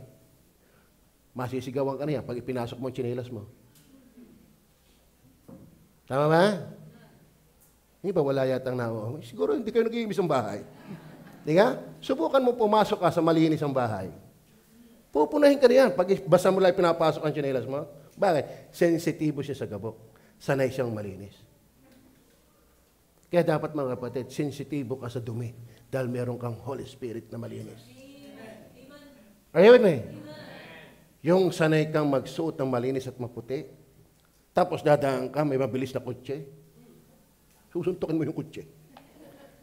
masisigawan ka niya pag ipinasok mo ang tsinelas mo. Tama ba? Hindi ba wala yatang nao? Siguro hindi kayo nag-iimis ang bahay. Di ka? Subukan mo pumasok ka sa malinis ang bahay. Pupunahin ka niyan pag basta mo lang pinapasok ang tsinelas mo. Bakit? Sensitibo siya sa gabok. Sanay siyang malinis. Kaya dapat mga kapatid, sensitibo ka sa dumi dahil meron kang Holy Spirit na malinis. Are you with me? Yung sanay kang magsuot ng malinis at maputi, tapos dadaan ka, may mabilis na kutse, susuntukin mo yung kutse.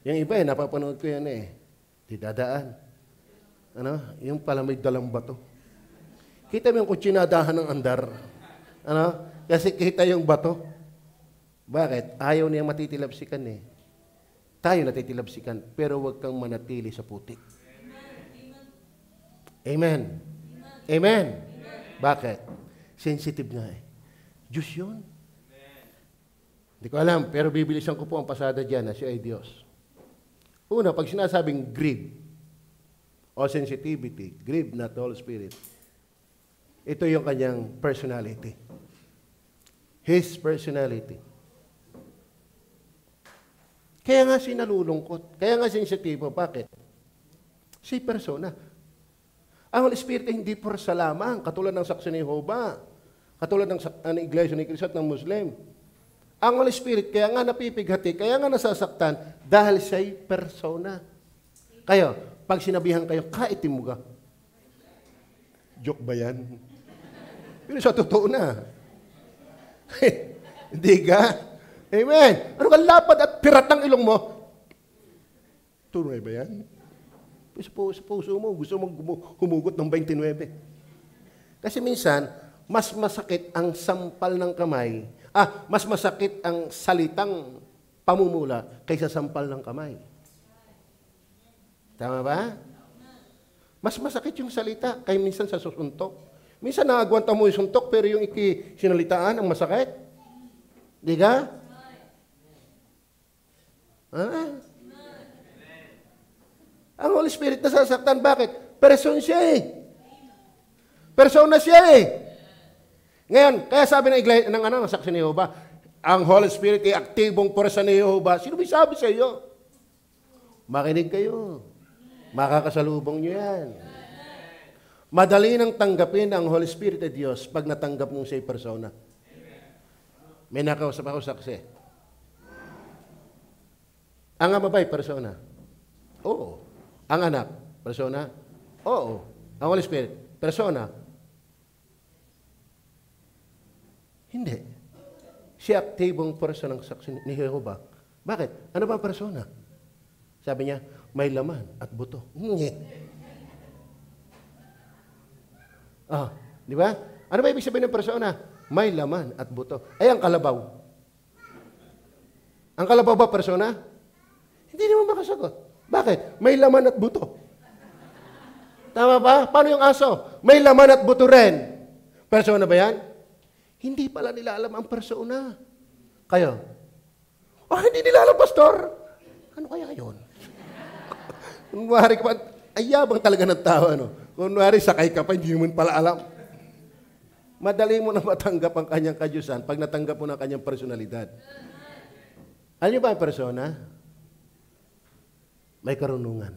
Yung iba napapanood ko yan di dadaan. Yung pala may dalang bato. Kita mo yung kutse na dahan ng andar. Kasi kita yung bato. Bakit? Ayaw niya matitilapsikan Tayo natitilapsikan, pero huwag kang manatili sa putik. Amen. Amen. Bakit? Sensitive nga Diyos yun. Hindi ko alam, pero bibilisan ko po ang pasada dyan na siya ay Diyos. Una, pag sinasabing grieve o sensitivity, grieve not the Holy Spirit, ito yung kanyang personality. His personality. Kaya nga sinalulungkot. Kaya nga sensitibo. Bakit? Si persona. Ang Holy Spirit ay hindi porsa lamang, katulad ng saksi ni Jehovah, katulad ng Iglesia ni Cristo at ng Muslim. Ang Holy Spirit, kaya nga napipighati, kaya nga nasasaktan, dahil siya'y persona. Kayo, pag sinabihan kayo, kaitim mo ka. Joke ba yan? Pero sa totoo na. Hindi ka? Amen. Ano ka lapad at pirat ng ilong mo? Tunay ba yan? Sa puso mo, gusto mong humugot ng 29. Kasi minsan, mas masakit ang sampal ng kamay. Mas masakit ang salitang pamumula kaysa sampal ng kamay. Tama ba? Mas masakit yung salita kaya minsan sa susuntok. Minsan naagwanta mo yung suntok pero yung sinalitaan ang masakit. Di ka? Ang Holy Spirit nasasaktan. Bakit? Person siya Persona siya Ngayon, kaya sabi ng iglesia, ng saksi ni Jehovah, ang Holy Spirit ay aktibong porsa ni Jehovah. Sino may sabi sa iyo? Makinig kayo. Makakasalubong nyo yan. Madali nang tanggapin ang Holy Spirit ay Diyos pag natanggap mong siya'y persona. May nakausap ako saksi. Ang ama ba'y persona? Oo. Ang anak, persona? Oo. Ang Holy Spirit, persona? Hindi. Siya aktibong person ng saksi ni Jehovah. Bakit? Ano ba ang persona? Sabi niya, may laman at buto. Di ba? Ano ba ibig sabihin ng persona? May laman at buto. Ay, ang kalabaw. Ang kalabaw ba persona? Hindi naman makasagot. Bakit? May laman at buto. Tama ba? Paano yung aso? May laman at buto rin. Persona ba yan? Hindi pala nila alam ang persona. Kayo? Hindi nila alam, pastor. Ano kaya yun? Kunwari ka pa, ayabang talaga ng tao. Kunwari sakay ka pa, hindi mo pala alam. Madali mo na matanggap ang kanyang kadyusan pag natanggap mo na kanyang personalidad. Alam niyo ba ang persona? May karunungan.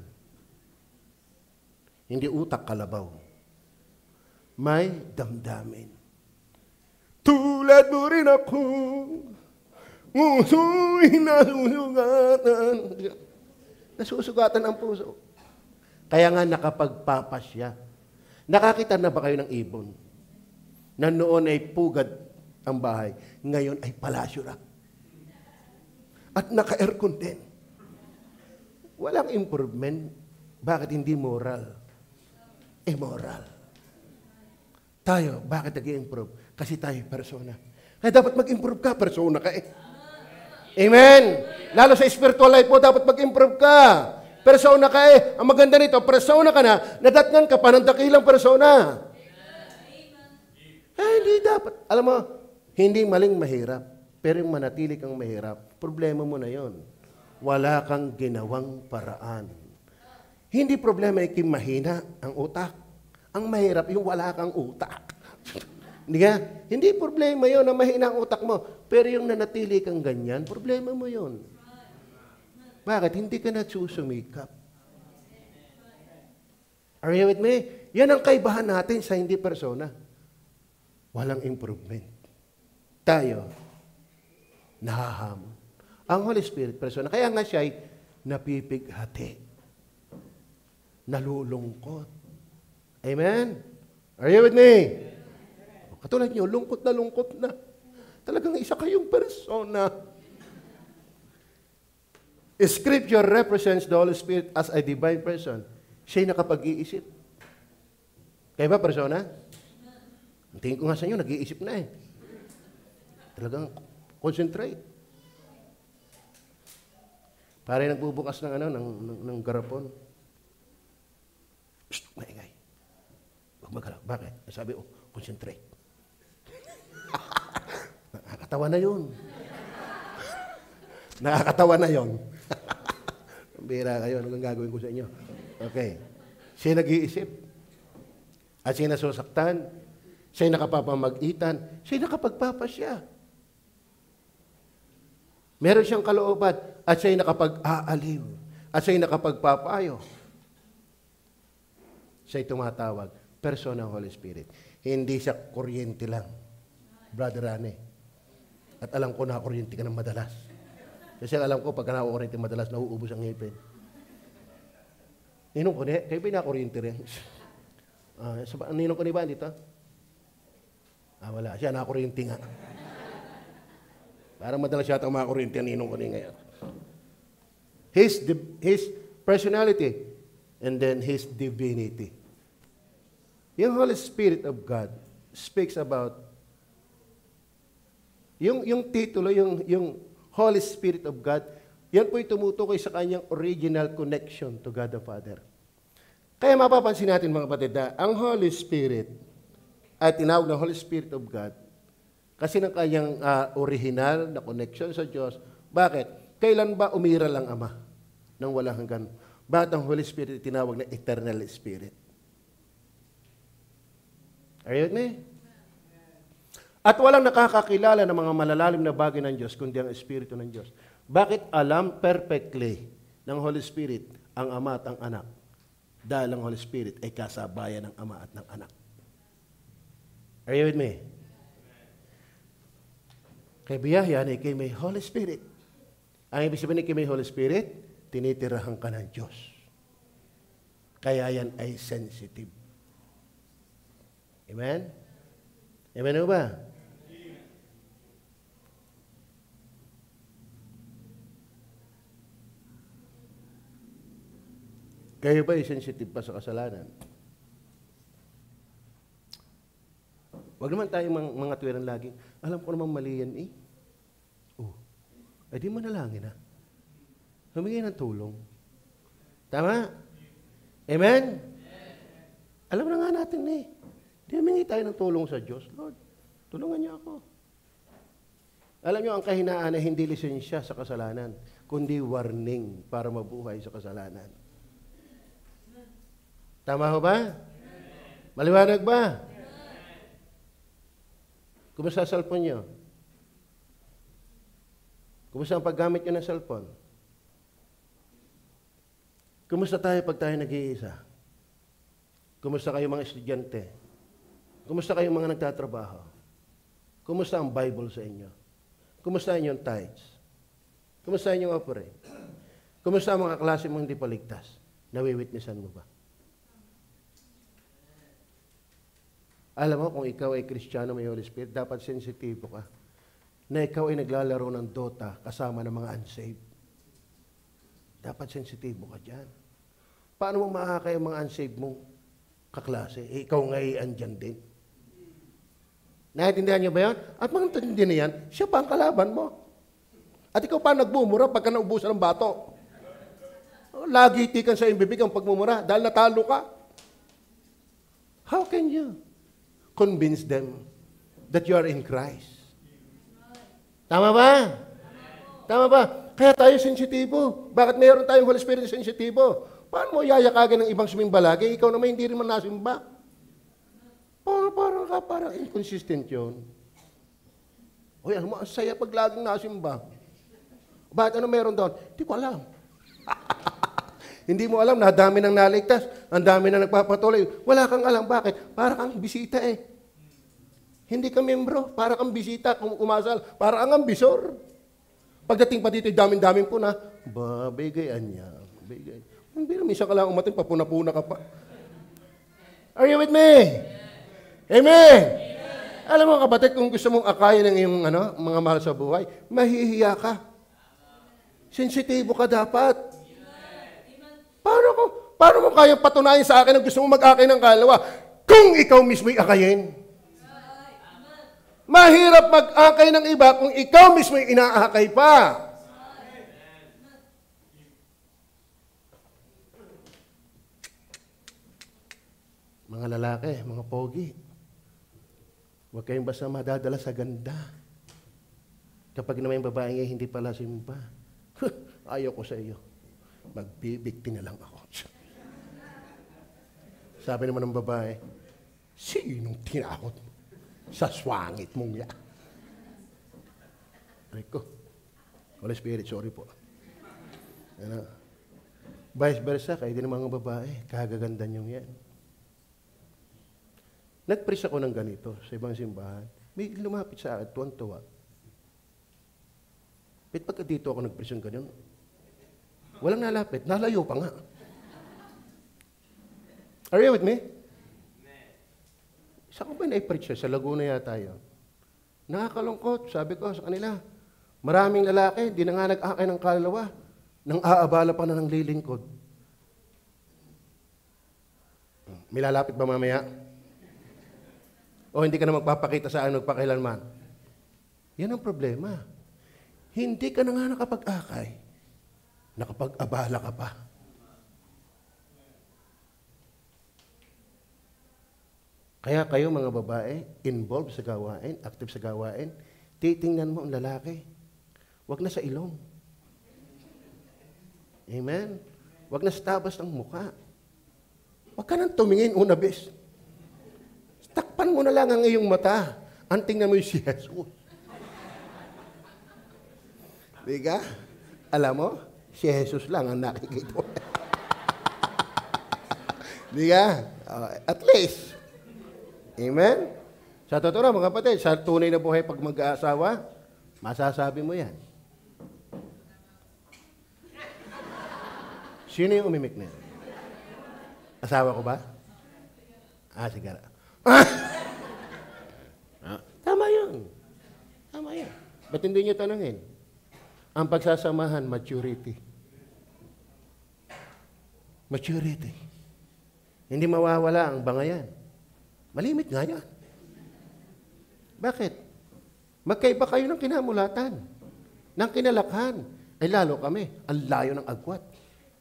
Hindi utak kalabaw. May damdamin. Tulad mo rin ako, puso'y nasusugatan. Nasusugatan ang puso. Kaya nga nakapagpapasya. Nakakita na ba kayo ng ibon? Na noon ay pugad ang bahay, ngayon ay palasyo na. At naka-aircon din. Walang improvement. Bakit hindi moral? Immoral. Tayo, bakit nag-i-improve? Kasi tayo persona. Kaya dapat mag-improve ka, persona ka eh. Amen! Lalo sa spiritual life mo, dapat mag-improve ka. Persona ka eh. Ang maganda nito, persona ka na, nadatnan ka pa ng dakilang persona. Hindi dapat. Alam mo, hindi maling mahirap, pero yung manatili kang mahirap, problema mo na yon. Wala kang ginawang paraan. Hindi problema yung mahina ang utak. Ang mahirap yung wala kang utak. Hindi ka? Hindi problema yon na mahina ang utak mo, pero yung nanatili kang ganyan, problema mo yon. Bakit? Hindi ka nagsusumikap. Are you with me? Yan ang kaibahan natin sa hindi persona. Walang improvement. Tayo, nahahamon. Ang Holy Spirit, persona. Kaya nga siya ay napipighati. Nalulungkot. Amen? Are you with me? Katulad niyo, lungkot na. Talagang isa kayong persona. Scripture represents the Holy Spirit as a divine person. Siya'y nakapag-iisip. Kaya ba persona? Ang tingin ko nga sa inyo, nag-iisip na eh. Talagang concentrate. Pare nagbubukas ng ng garapon. Shh, maingay. Huwag magalaw. Bakit? Sabi, concentrate. Nakakatawa na yun. Nakakatawa na yun. Bira kayo. Anong gagawin ko sa inyo? Okay. Siya nag-iisip. At siya nasusaktan. Siya nakapapamagitan. Siya nakapagpapasya. Meron siyang kalooban. At siya nakapag-aaliw. At siya nakapagpapayo. Siya tumatawag. Persona ng Holy Spirit. Hindi siya kuryente lang. Brother Rane. At alam ko nakakuryente ka ng madalas. Kasi alam ko, pagka nakakuryente madalas, nauubos ang ngipin. Ninong ko niya, kayo ba nakakuryente rin? Ninong ko ni ba dito? Wala. Siya nakakuryente nga. Parang madalas yata makakuryente ang ninong ko niya ngayon. His personality and then His divinity. Yung Holy Spirit of God speaks about yung titulo, yung Holy Spirit of God, yan po'y tumutukoy sa kanyang original connection to God the Father. Kaya mapapansin natin mga kapatid na ang Holy Spirit ay tinawag na Holy Spirit of God kasi ng kanyang original na connection sa Diyos. Bakit? Kailan ba umiral ang Ama nang walang hanggan? Bakit ang Holy Spirit tinawag na Eternal Spirit? Are you with me? At walang nakakakilala ng mga malalalim na bagay ng Diyos kundi ang Espiritu ng Diyos. Bakit alam perfectly ng Holy Spirit ang Ama at ang Anak? Dahil ang Holy Spirit ay kasabayan ng Ama at ng Anak. Are you with me? Kay biyahan ay kay may Holy Spirit. Ang ibig sabihin kay may Holy Spirit, tinitirahan ka ng Diyos. Kaya yan ay sensitive. Amen? Amen ba? Kayo ba ay sensitive pa sa kasalanan? Huwag naman tayo mga tuwiran laging, alam ko naman mali yan eh. Di manalangin ha. Humingi ng tulong. Tama? Amen? Alam na nga natin eh. Di humingi tayo ng tulong sa Diyos. Lord, tulungan niyo ako. Alam niyo, ang kahinaan ay hindi lisensya sa kasalanan, kundi warning para mabuhay sa kasalanan. Tama ho ba? Maliwanag ba? Kumusta ang cellphone niyo? Kumusta ang paggamit niyo ng cellphone? Kumusta tayo pag tayo nag-iisa? Kumusta kayo mga estudyante? Kumusta kayong mga nagtatrabaho? Kumusta ang Bible sa inyo? Kumusta ang inyong tithes? Kumusta ang inyong offering? Kumusta ang mga klase mong hindi paligtas? Nawiwitnessan mo ba? Alam mo, kung ikaw ay Kristiyano may Holy Spirit, dapat sensitibo ka na ikaw ay naglalaro ng Dota kasama ng mga unsaved. Dapat sensitibo ka dyan. paano mo maakay ang mga unsaved mong kaklase? Ikaw nga andyan din. Naintindihan niyo ba yan? At mga tindi na yan, siya pa ang kalaban mo. At ikaw pa nagbumura pagka naubusan ng bato. Lagi itikan sa iyong bibig ang pagmumura dahil natalo ka. How can you convince them that you are in Christ? Tama ba? Tama ba? Kaya tayo sensitibo. Bakit mayroon tayong Holy Spirit na sensitibo? Paano mo yayakagin ng ibang sumimbalagi? Ikaw naman hindi rin man nasimba. Parang inconsistent yun. Uy, ano mo, ang saya pag laging nasimba. Bakit ano meron doon? Hindi ko alam. Hindi mo alam na dami nang naligtas, ang dami na nagpapatuloy. Wala kang alam. Bakit? Para kang bisita eh. Hindi ka membro. Para kang bisita, kumasal. Para kang ambisor. Pagdating pa dito, daming-daming po na, bigayan niya. Bigay. Pero minsan ka lang umatin, papuna-puna ka pa. Are you with me? Amen! Alam mo kapatid, kung gusto mong akayin ng iyong mga mahal sa buhay, mahihiya ka. Sensitibo ka dapat. Paano mo kayang patunayan sa akin na gusto mo mag-akay ng kaluluwa kung ikaw mismo'y akayin? Mahirap mag-akay ng iba kung ikaw mismo'y inaakay pa. Mga lalaki, mga pogi, huwag kayong basta madadala sa ganda. Kapag naman yung babae hindi pala simba, ayaw ko sa iyo. Magbibigti na lang ako. Sabi naman ng babae, sinong tinakot mo sa swangit mong yan? Rico, Holy Spirit, sorry po. Vice versa, kayo din ng mga babae, kagaganda niyong yan. Nag-preach ako ng ganito sa ibang simbahan. May lumapit sa akin, tuwang-tuwa. Pagka dito ako nag-preach ng ganyan, walang nalapit, nalayo pa nga. Are you with me? Saan ko ba na-preach sa Laguna yata yun? Nakakalungkot, sabi ko sa kanila, maraming lalaki, di na nga nag-akay ng kaluluwa, nang aabala pa na ng lilingkod. May lalapit ba mamaya? O hindi ka na magpapakita sa akin nagpakailanman? Yan ang problema. Hindi ka na nga nakapag-akay, nakapag-abala ka pa. Kaya kayo mga babae, involved sa gawain, active sa gawain, titingnan mo ang lalaki. Huwag na sa ilong. Amen? Huwag na sa tabas ng mukha. Huwag ka nang tumingin una bes. Takpan mo na lang ang iyong mata. Ang tingnan mo yung si Jesus. Diga? Alam mo, si Jesus lang ang nakikita mo. Diga? At least. Amen? Sa totoo na, mga kapatid, sa tunay na buhay pag mag-aasawa, masasabi mo yan. Sino yung umimik na yan? Asawa ko ba? Sigara. Tama yun. Tama yun. Ba't hindi niyo tanungin? Ang pagsasamahan, maturity. Maturity. Hindi mawawala ang bangayan. Malimit nga yan. Bakit? Magkaiba kayo ng kinamulatan, ng kinalakhan. Ay lalo kami, ang layo ng agwat.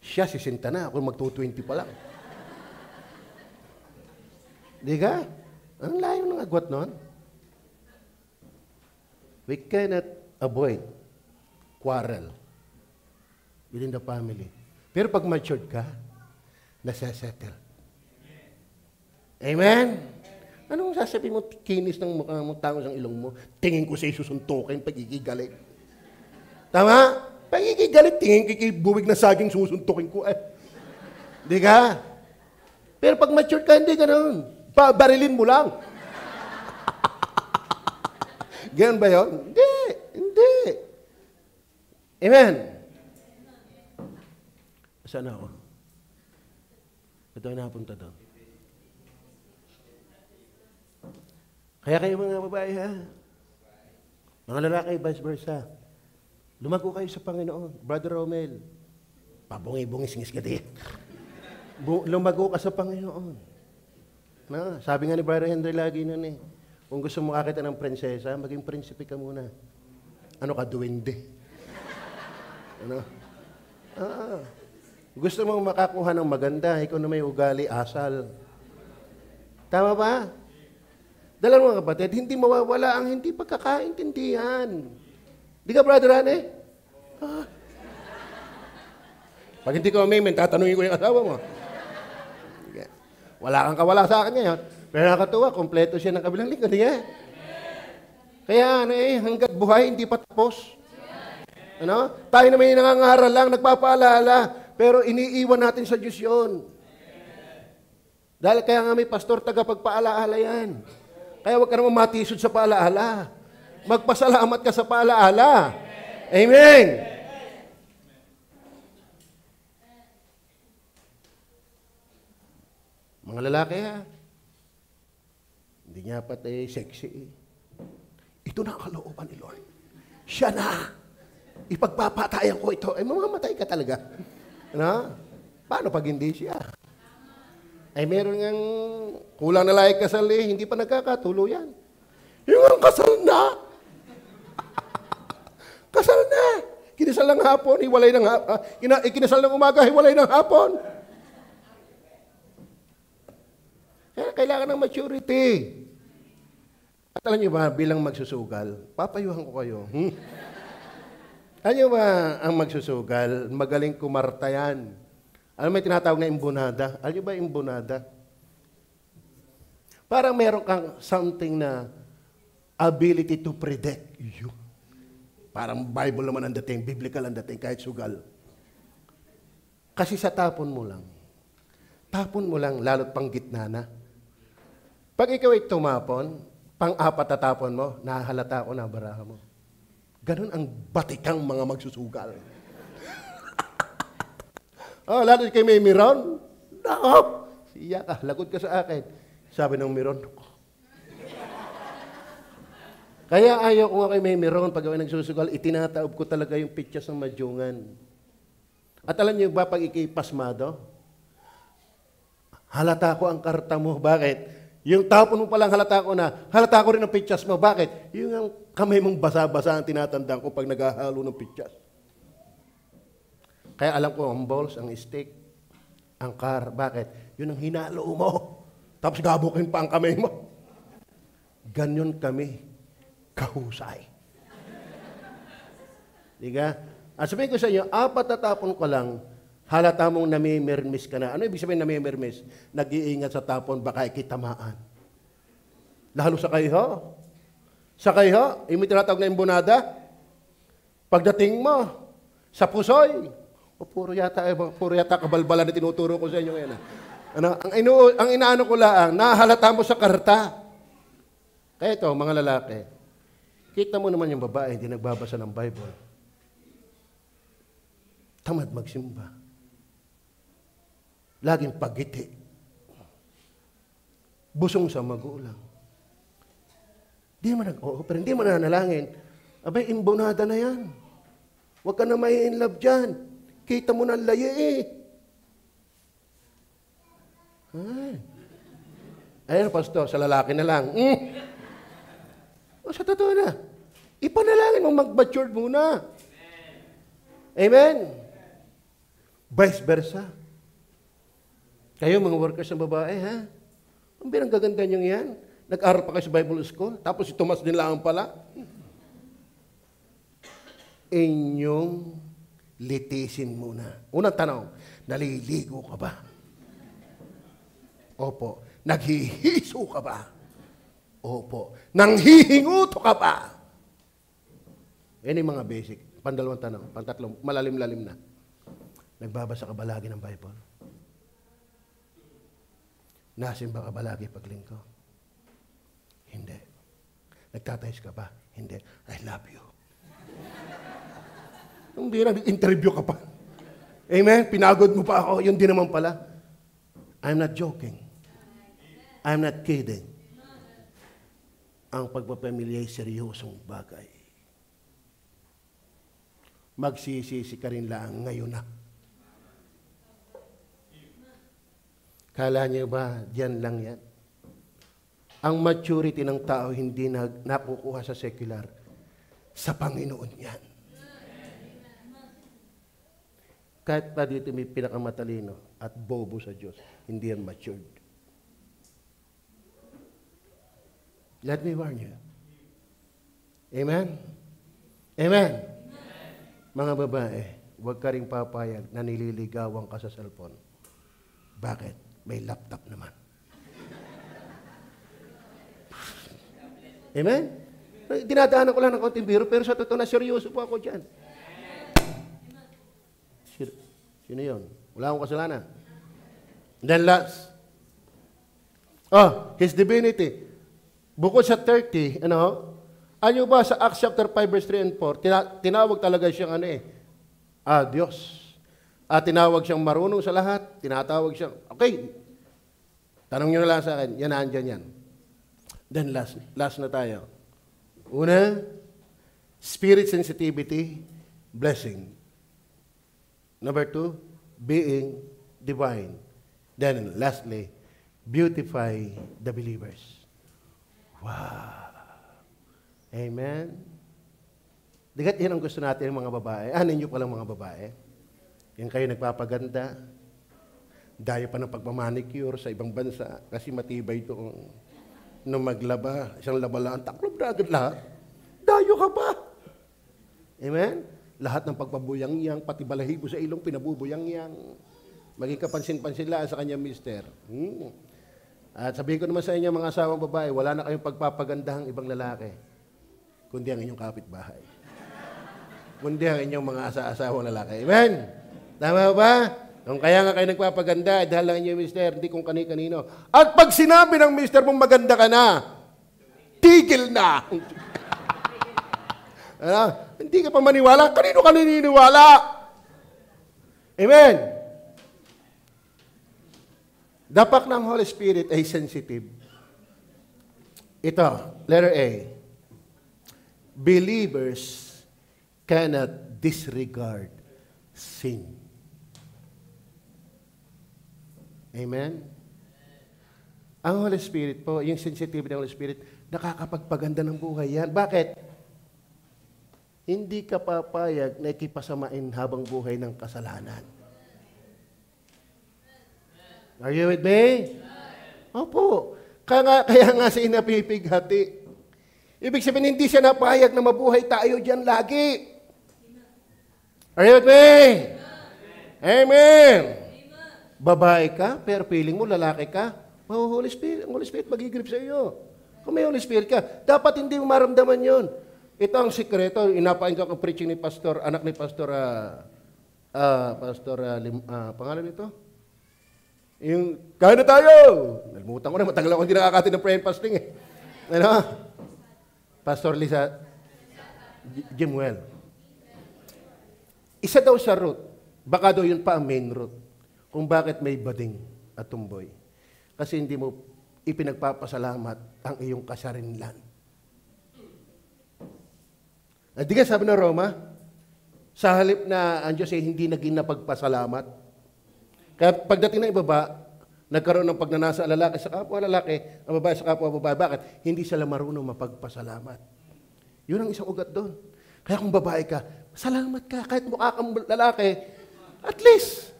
Siya 60 na, ako magto-20 pa lang. Di ka? Ang layo ng agwat noon. We cannot avoid quarrel within the family. Pero pag matured ka, nasa-settle. Amen? Anong sasabihin mo, kinis ng mukha mo, tangos ang ilong mo, tingin ko sa'yo susuntukin, pagigigalit. Tama? Pagigigalit, tingin ko buwig na saging susuntukin ko. Di ka? Pero pag mature ka, hindi ganoon. Barilin mo lang. Ganun ba yun? Hindi. Hindi. Amen? Saan ako? Ito ay napunta doon. Kaya kayo mga babae, ha? Mga lalaki, vice versa. Lumago kayo sa Panginoon. Brother Romel, pabungi-bungis-ngis ka din. Lumago ka sa Panginoon. Na, sabi nga ni Brother Henry lagi nun eh, kung gusto mo makakita ng prinsesa, maging prinsipe ka muna. Ano ka, duwende? Ano? Gusto mo makakuha ng maganda, ikaw na may ugali, asal. Tama ba? Dahil mga kapatid, hindi mawawala ang hindi pagkakaintindihan. Di ka, Brother Rane? Pag hindi ko amendment, tatanungin ko yung asawa mo. Wala kang kawala sa akin ngayon. Pero nakatuwa, kompleto siya ng kabilang lingkod. Di nga? Kaya hanggat buhay, hindi pa tapos. Ano? Tayo na may nangangaral lang, nagpapaalala, pero iniiwan natin sa Diyos yun. Dahil kaya nga may pastor tagapagpaalaala yan. Kaya huwag ka naman matisod sa paalaala. Magpasalamat ka sa paalaala. Amen! Mga lalaki ha, hindi niya pati sexy. Ito na ang kalooban ni Lord. Siya na! Ipagpapatayan ko ito. Mamamatay ka talaga. Ano? Paano pag hindi siya? Meron ngang kulang na lahi kasal hindi pa nagkakatuluyan. Yung ang kasal na. Kasal na. Kinasal ng hapon, hiwalay ng hapon. Kinasal ng umaga, hiwalay ng hapon. Kailangan ng maturity. At alam niyo ba, bilang magsusugal, papayuhan ko kayo. Alam niyo ba, ang magsusugal, magaling kumarta yan. Alam mo, may tinatawag na imbonada. Alam niyo ba imbonada? Parang meron kang something na ability to predict you. Parang Bible naman ang dating, biblical ang dating, kahit sugal. Kasi sa tapon mo lang, lalo't pang gitna na. Pag ikaw ay tumapon, pang-apat na tapon mo, nahahalata ko na baraha mo. Ganon ang batikang mga magsusugal. Lalo kay may Miron, nakop! Siya ka, lagot ka sa akin. Sabi ng Miron, kaya ayaw ko nga kay may Miron, pag ako nagsusugal, itinataob ko talaga yung pitchas ng madyungan. At alam niyo ba, pag ikipasmado, halata ko ang karta mo. Bakit? Yung tapon mo palang halata ko rin ang pitchas mo. Bakit? Yung ang kamay mong basa-basa ang tinatandaan ko pag naghahalo ng pitchas. Kaya alam ko, ang balls, ang stick, ang car. Bakit? Yun ang hinalo mo. Tapos gabukin pa ang kamay mo. Ganyan kami. Kahusay. Diga? At sabihin ko sa inyo, 4 na tapon ko lang, halata mong namimirmis ka na. Ano ibig sabihin namimirmis? Nag-iingat sa tapon, baka ikitamaan. Lalo sa kayho. Sa kayho, yung tinatawag na imbonada, pagdating mo, sa pusoy, puro yata kabalbala na tinuturo ko sa inyo ngayon. Ang inaano ko lang, nahalata mo sa karta. Kaya ito, mga lalaki, kita mo naman yung babae, hindi nagbabasa ng Bible. Tamad magsimba. Laging pagiti. Busong sa magulang. Di mo nag-o-offer, hindi mo nanalangin. Abay, imbonada na yan. Huwag ka na may in love dyan. Kita mo na layi Ayun, pastor, sa lalaki na lang. Sa totoo na. Ipanalangin mo, mag-matured muna. Amen? Vice versa. Kayo, mga workers ng babae, ha? Ang binanggaganda nyo yan. Nag-aral pa kayo sa Bible School, tapos si Tomas din lang pala. Inyong litisin muna. Unang tanong, naliligo ka ba? Opo. Naghihiso ka ba? Opo. Nanghihinguto ka ba? Yan yung mga basic. Pandalawang tanong. Pantatlong, malalim-lalim na. Nagbabasa ka ba lagi ng Bible? Nasimba ka ba lagi paglingko? Hindi. Nagtatayos ka ba? Hindi. I love you. Hindi na, interview ka pa. Amen? Pinagod mo pa ako. Yun din naman pala. I'm not joking. I'm not kidding. Ang pagpapamilya ay seryosong bagay. Magsisisi ka rin lang ngayon na. Kala niyo ba, diyan lang yan? Ang maturity ng tao hindi nakukuha sa secular. Sa Panginoon yan. Kahit pa dito may pinakamatalino at bobo sa Diyos, hindi yan matured. Let me warn you. Amen? Amen? Mga babae, huwag ka rin papayag na nililigawan ka sa cellphone. Bakit? May laptop naman. Amen? Dinadaanan ko lang ng konting biro, pero sa totoo na seryoso po ako dyan. Sino yun? Wala akong kasalanan. And then last. His divinity. Bukod sa 30, ano ba sa Acts chapter 5 verse 3 and 4, tinawag talaga siyang Diyos. At tinawag siyang marunong sa lahat, tinatawag siyang, okay, tanong nyo na lang sa akin, yan nandyan yan. Then last na tayo. Una, spirit sensitivity, blessing. Number 2, being divine. Then lastly, beautify the believers. Wow. Amen. Digat yan ang gusto natin mga babae. Ninyo palang mga babae. Yan kayo nagpapaganda. Dayo pa ng pagmamanicure sa ibang bansa kasi matibay itong nung maglaba, isang laba lang, taklob na agad lahat. Dayo ka pa. Amen? Lahat ng pagpabuyang-yang, pati balahibo sa ilong, pinabubuyang-yang. Maging kapansin-pansin lang sa kanyang mister. At sabihin ko naman sa inyo, mga asawang babae, wala na kayong pagpapagandahang ibang lalaki, kundi ang inyong kapitbahay. Kundi ang inyong mga asawang lalaki. Amen? Tama ba? Kung kaya nga kayo nagpapaganda, dahil lang inyong mister, hindi kung kani-kanino. At pag sinabi ng mister mong maganda ka na, tigil na. Hindi ka pa maniwala. Kanino ka naniniwala? Amen? Dapat ng Holy Spirit ay sensitive. Ito, letter A. Believers cannot disregard sin. Amen? Ang Holy Spirit po, yung sensitivity ng Holy Spirit, nakakapagpaganda ng buhay yan. Bakit? Hindi ka papayag na ikipasamain habang buhay ng kasalanan. Are you with me? Opo. Kaya nga siya napipighati. Ibig sabihin, hindi siya napayag na mabuhay tayo dyan lagi. Are you with me? Amen. Babae ka, pero feeling mo lalaki ka, Holy Spirit, ang Holy Spirit magigrip sa iyo. Kung may Holy Spirit ka, dapat hindi mo maramdaman yon. Ito ang sikreto, inapakinggan ko preaching ni Pastor, anak ni Pastor, pangalan nito? Yung, kaya na tayo! Nalimutan ko na, matagal ako hindi nakakati ng prayer and fasting eh. Pastor Lisa, Jimuel. Isa daw sa root, baka daw yun pa ang main root, kung bakit may bading at tumboy. Kasi hindi mo ipinagpapasalamat ang iyong kasarinlan. Di ka sabi ng Roma, sa halip na ang Diyos ay hindi naging napagpasalamat. Kaya pagdating ng ibaba, nagkaroon ng pagnanasa ang lalaki sa kapwa lalaki, ang babae sa kapwa babae. Bakit? Hindi sila marunong mapagpasalamat. Yun ang isang ugat doon. Kaya kung babae ka, salamat ka. Kahit mukha kang lalaki, at least,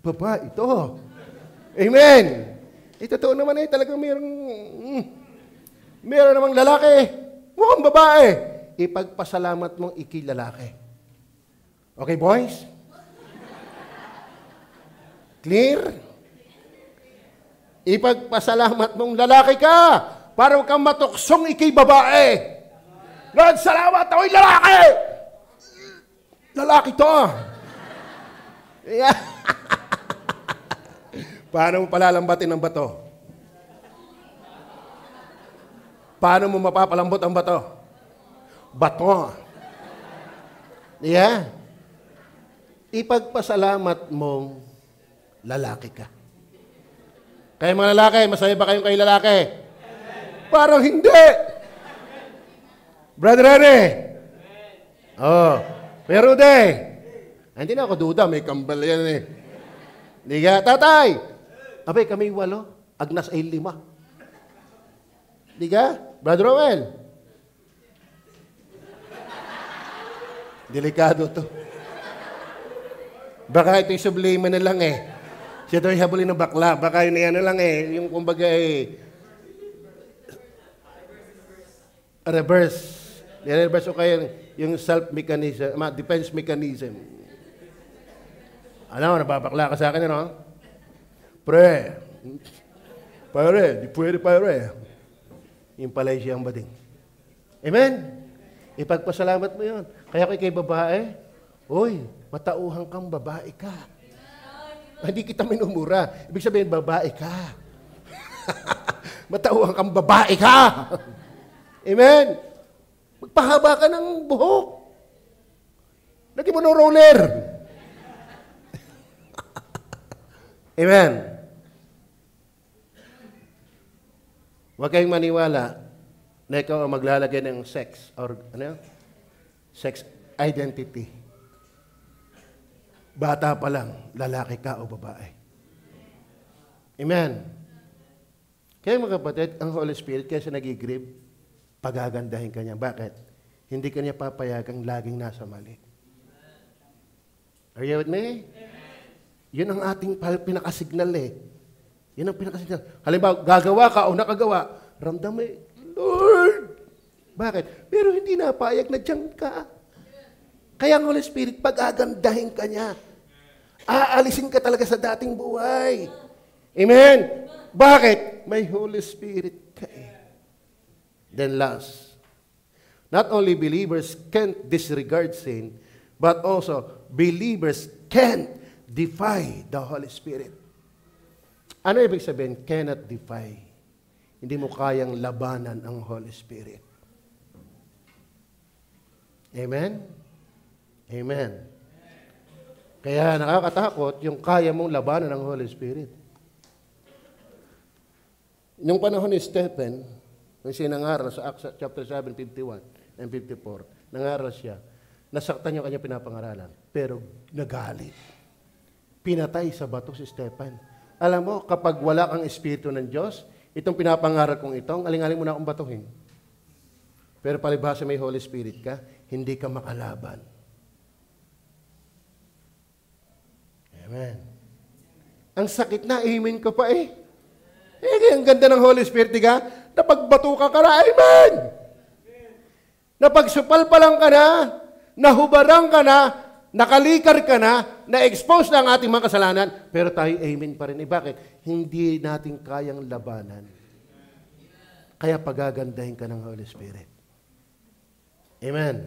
babae ito. Amen. Totoo naman talagang meron namang lalaki, mukhang babae. Ipagpasalamat mong ikilalaki. Okay, boys? Clear? Ipagpasalamat mong lalaki ka para huwag kang matuksong babae. Lord, salamat! Ako'y lalaki! Lalaki to! Paano mo palalambatin ang bato? Paano mo mapapalambot ang bato? Bato. Yeah. Ipagpasalamat mong lalaki ka. Kaya mga lalaki, masaya ba kayong kayo lalaki? Parang hindi. Brother Rene. Pero hindi na ako duda, may kambal yan eh. Hindi ka, tatay. Abay, kami 8. Agnas ay 5. Di ka? Brother Roel. Delikado to. Baka ito yung sublime na lang eh. Siya daw yung habulin ng bakla. Baka yun yan na lang eh. Yung kumbaga eh. Reverse. Reverse o kaya yung self-mechanism, defense mechanism. Ano, nababakla ka sa akin, ano? Pre. Pare, di pwede pare. Yung pala siyang bading. Amen? Ipagpasalamat mo yun. Kaya kay babae, oy, matauhang kang babae ka. Hindi kita minumura. Ibig sabihin, babae ka. Matauhang kang babae ka. Amen? Magpahaba ka ng buhok. Lagi mo ng roller. Amen? Huwag kayong maniwala na ikaw ang maglalagay ng sex or ano? Sex identity. Bata pa lang, lalaki ka o babae. Amen. Kaya mga kapatid, ang Holy Spirit, kaya siya nag-i-grieve, pagagandahin ka niya. Bakit? Hindi ka niya papayagang laging nasa mali. Are you with me? Yun ang ating pinakasignal eh. Yun ang pinakasignal. Halimbawa, gagawa ka o nakagawa, ramdam mo eh, Lord! Bakit? Pero hindi napayag na diyan ka. Kaya ang Holy Spirit, pag-agandahin ka niya. Aalisin ka talaga sa dating buhay. Amen? Bakit? May Holy Spirit ka eh. Then last, not only believers can't disregard sin, but also believers can't defy the Holy Spirit. Ano ibig sabihin? Cannot defy. Hindi mo kayang labanan ang Holy Spirit. Amen? Amen. Kaya nakakatakot yung kaya mong labanan ng Holy Spirit. Yung panahon ni Stephen, nung siya nangaral sa Acts chapter 7, 51 and 54, nangaral siya, nasaktan yung kanya pinapangaralan, pero nagalit. Pinatay sa bato si Stephen. Alam mo, kapag wala kang Espiritu ng Diyos, itong pinapangaral kong itong, aling-aling mo na akong batuhin. Pero palibhasa may Holy Spirit ka, hindi ka makalaban. Amen. Ang sakit na, amen ka pa eh. Ang ganda ng Holy Spirit, diga? Napagbato ka na, amen! Napagsupal pa lang ka na, nahubarang ka na, nakalikar ka na, na-expose na ang ating mga kasalanan, pero tayo amen pa rin. Eh, bakit? Hindi natin kayang labanan. Kaya pagagandahin ka ng Holy Spirit. Amen.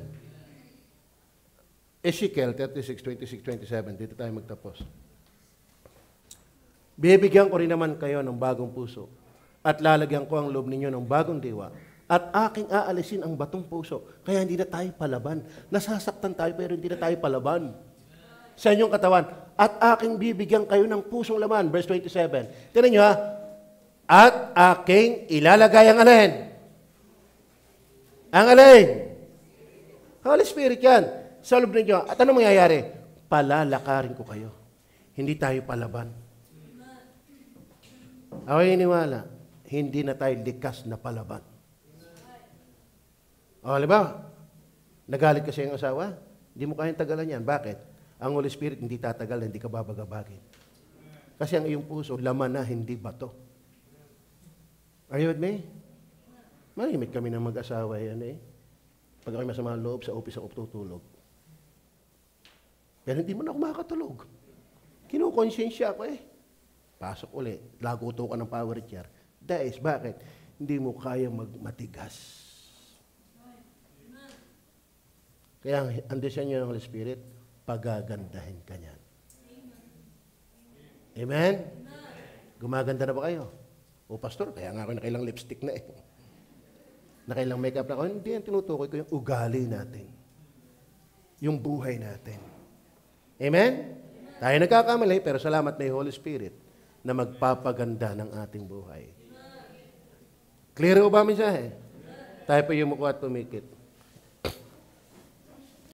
Ezekiel 36, 26, 27. Dito tayo magtapos. Bibigyan ko rin naman kayo ng bagong puso at lalagyan ko ang loob ninyo ng bagong diwa at aking aalisin ang batong puso. Kaya hindi na tayo palaban. Nasasaktan tayo pero hindi na tayo palaban. Sa inyong katawan. At aking bibigyan kayo ng pusong laman. Verse 27. Tignan nyo ha. At aking ilalagay ang alin? Ang alin? Holy Spirit yan. Sa loob ninyo. At ano mangyayari? Palalakarin ko kayo. Hindi tayo palaban. Ako iniwala. Hindi na tayo likas na palaban. O, halimbawa, nagalit kasi yung asawa, hindi mo kayang tagalan yan. Bakit? Ang Holy Spirit hindi tatagal, hindi ka babagabagin. Kasi ang iyong puso, laman na, hindi bato. Are you with me? Malimit kami ng mag-asawa yan eh. Pag kami masama loob, sa office ako tutulog. Pero hindi mo na ako makakatulog. Kinukonsensya ako eh. Pasok ulit, laguto ka ng power chair. Dahil, bakit? Hindi mo kaya matigas. Kaya ang desisyon niyo ng Holy Spirit, pagagandahin ka niyan. Amen? Gumaganda na ba kayo? O pastor, kaya nga ako nakailang lipstick na eh. Nakailang makeup na ako. Hindi yan tinutukoy ko yung ugali natin. Yung buhay natin. Amen? Tayo nagkakamali, pero salamat may Holy Spirit na magpapaganda ng ating buhay. Clear o ba mensahe? Tayo pa yumuko at pumikit.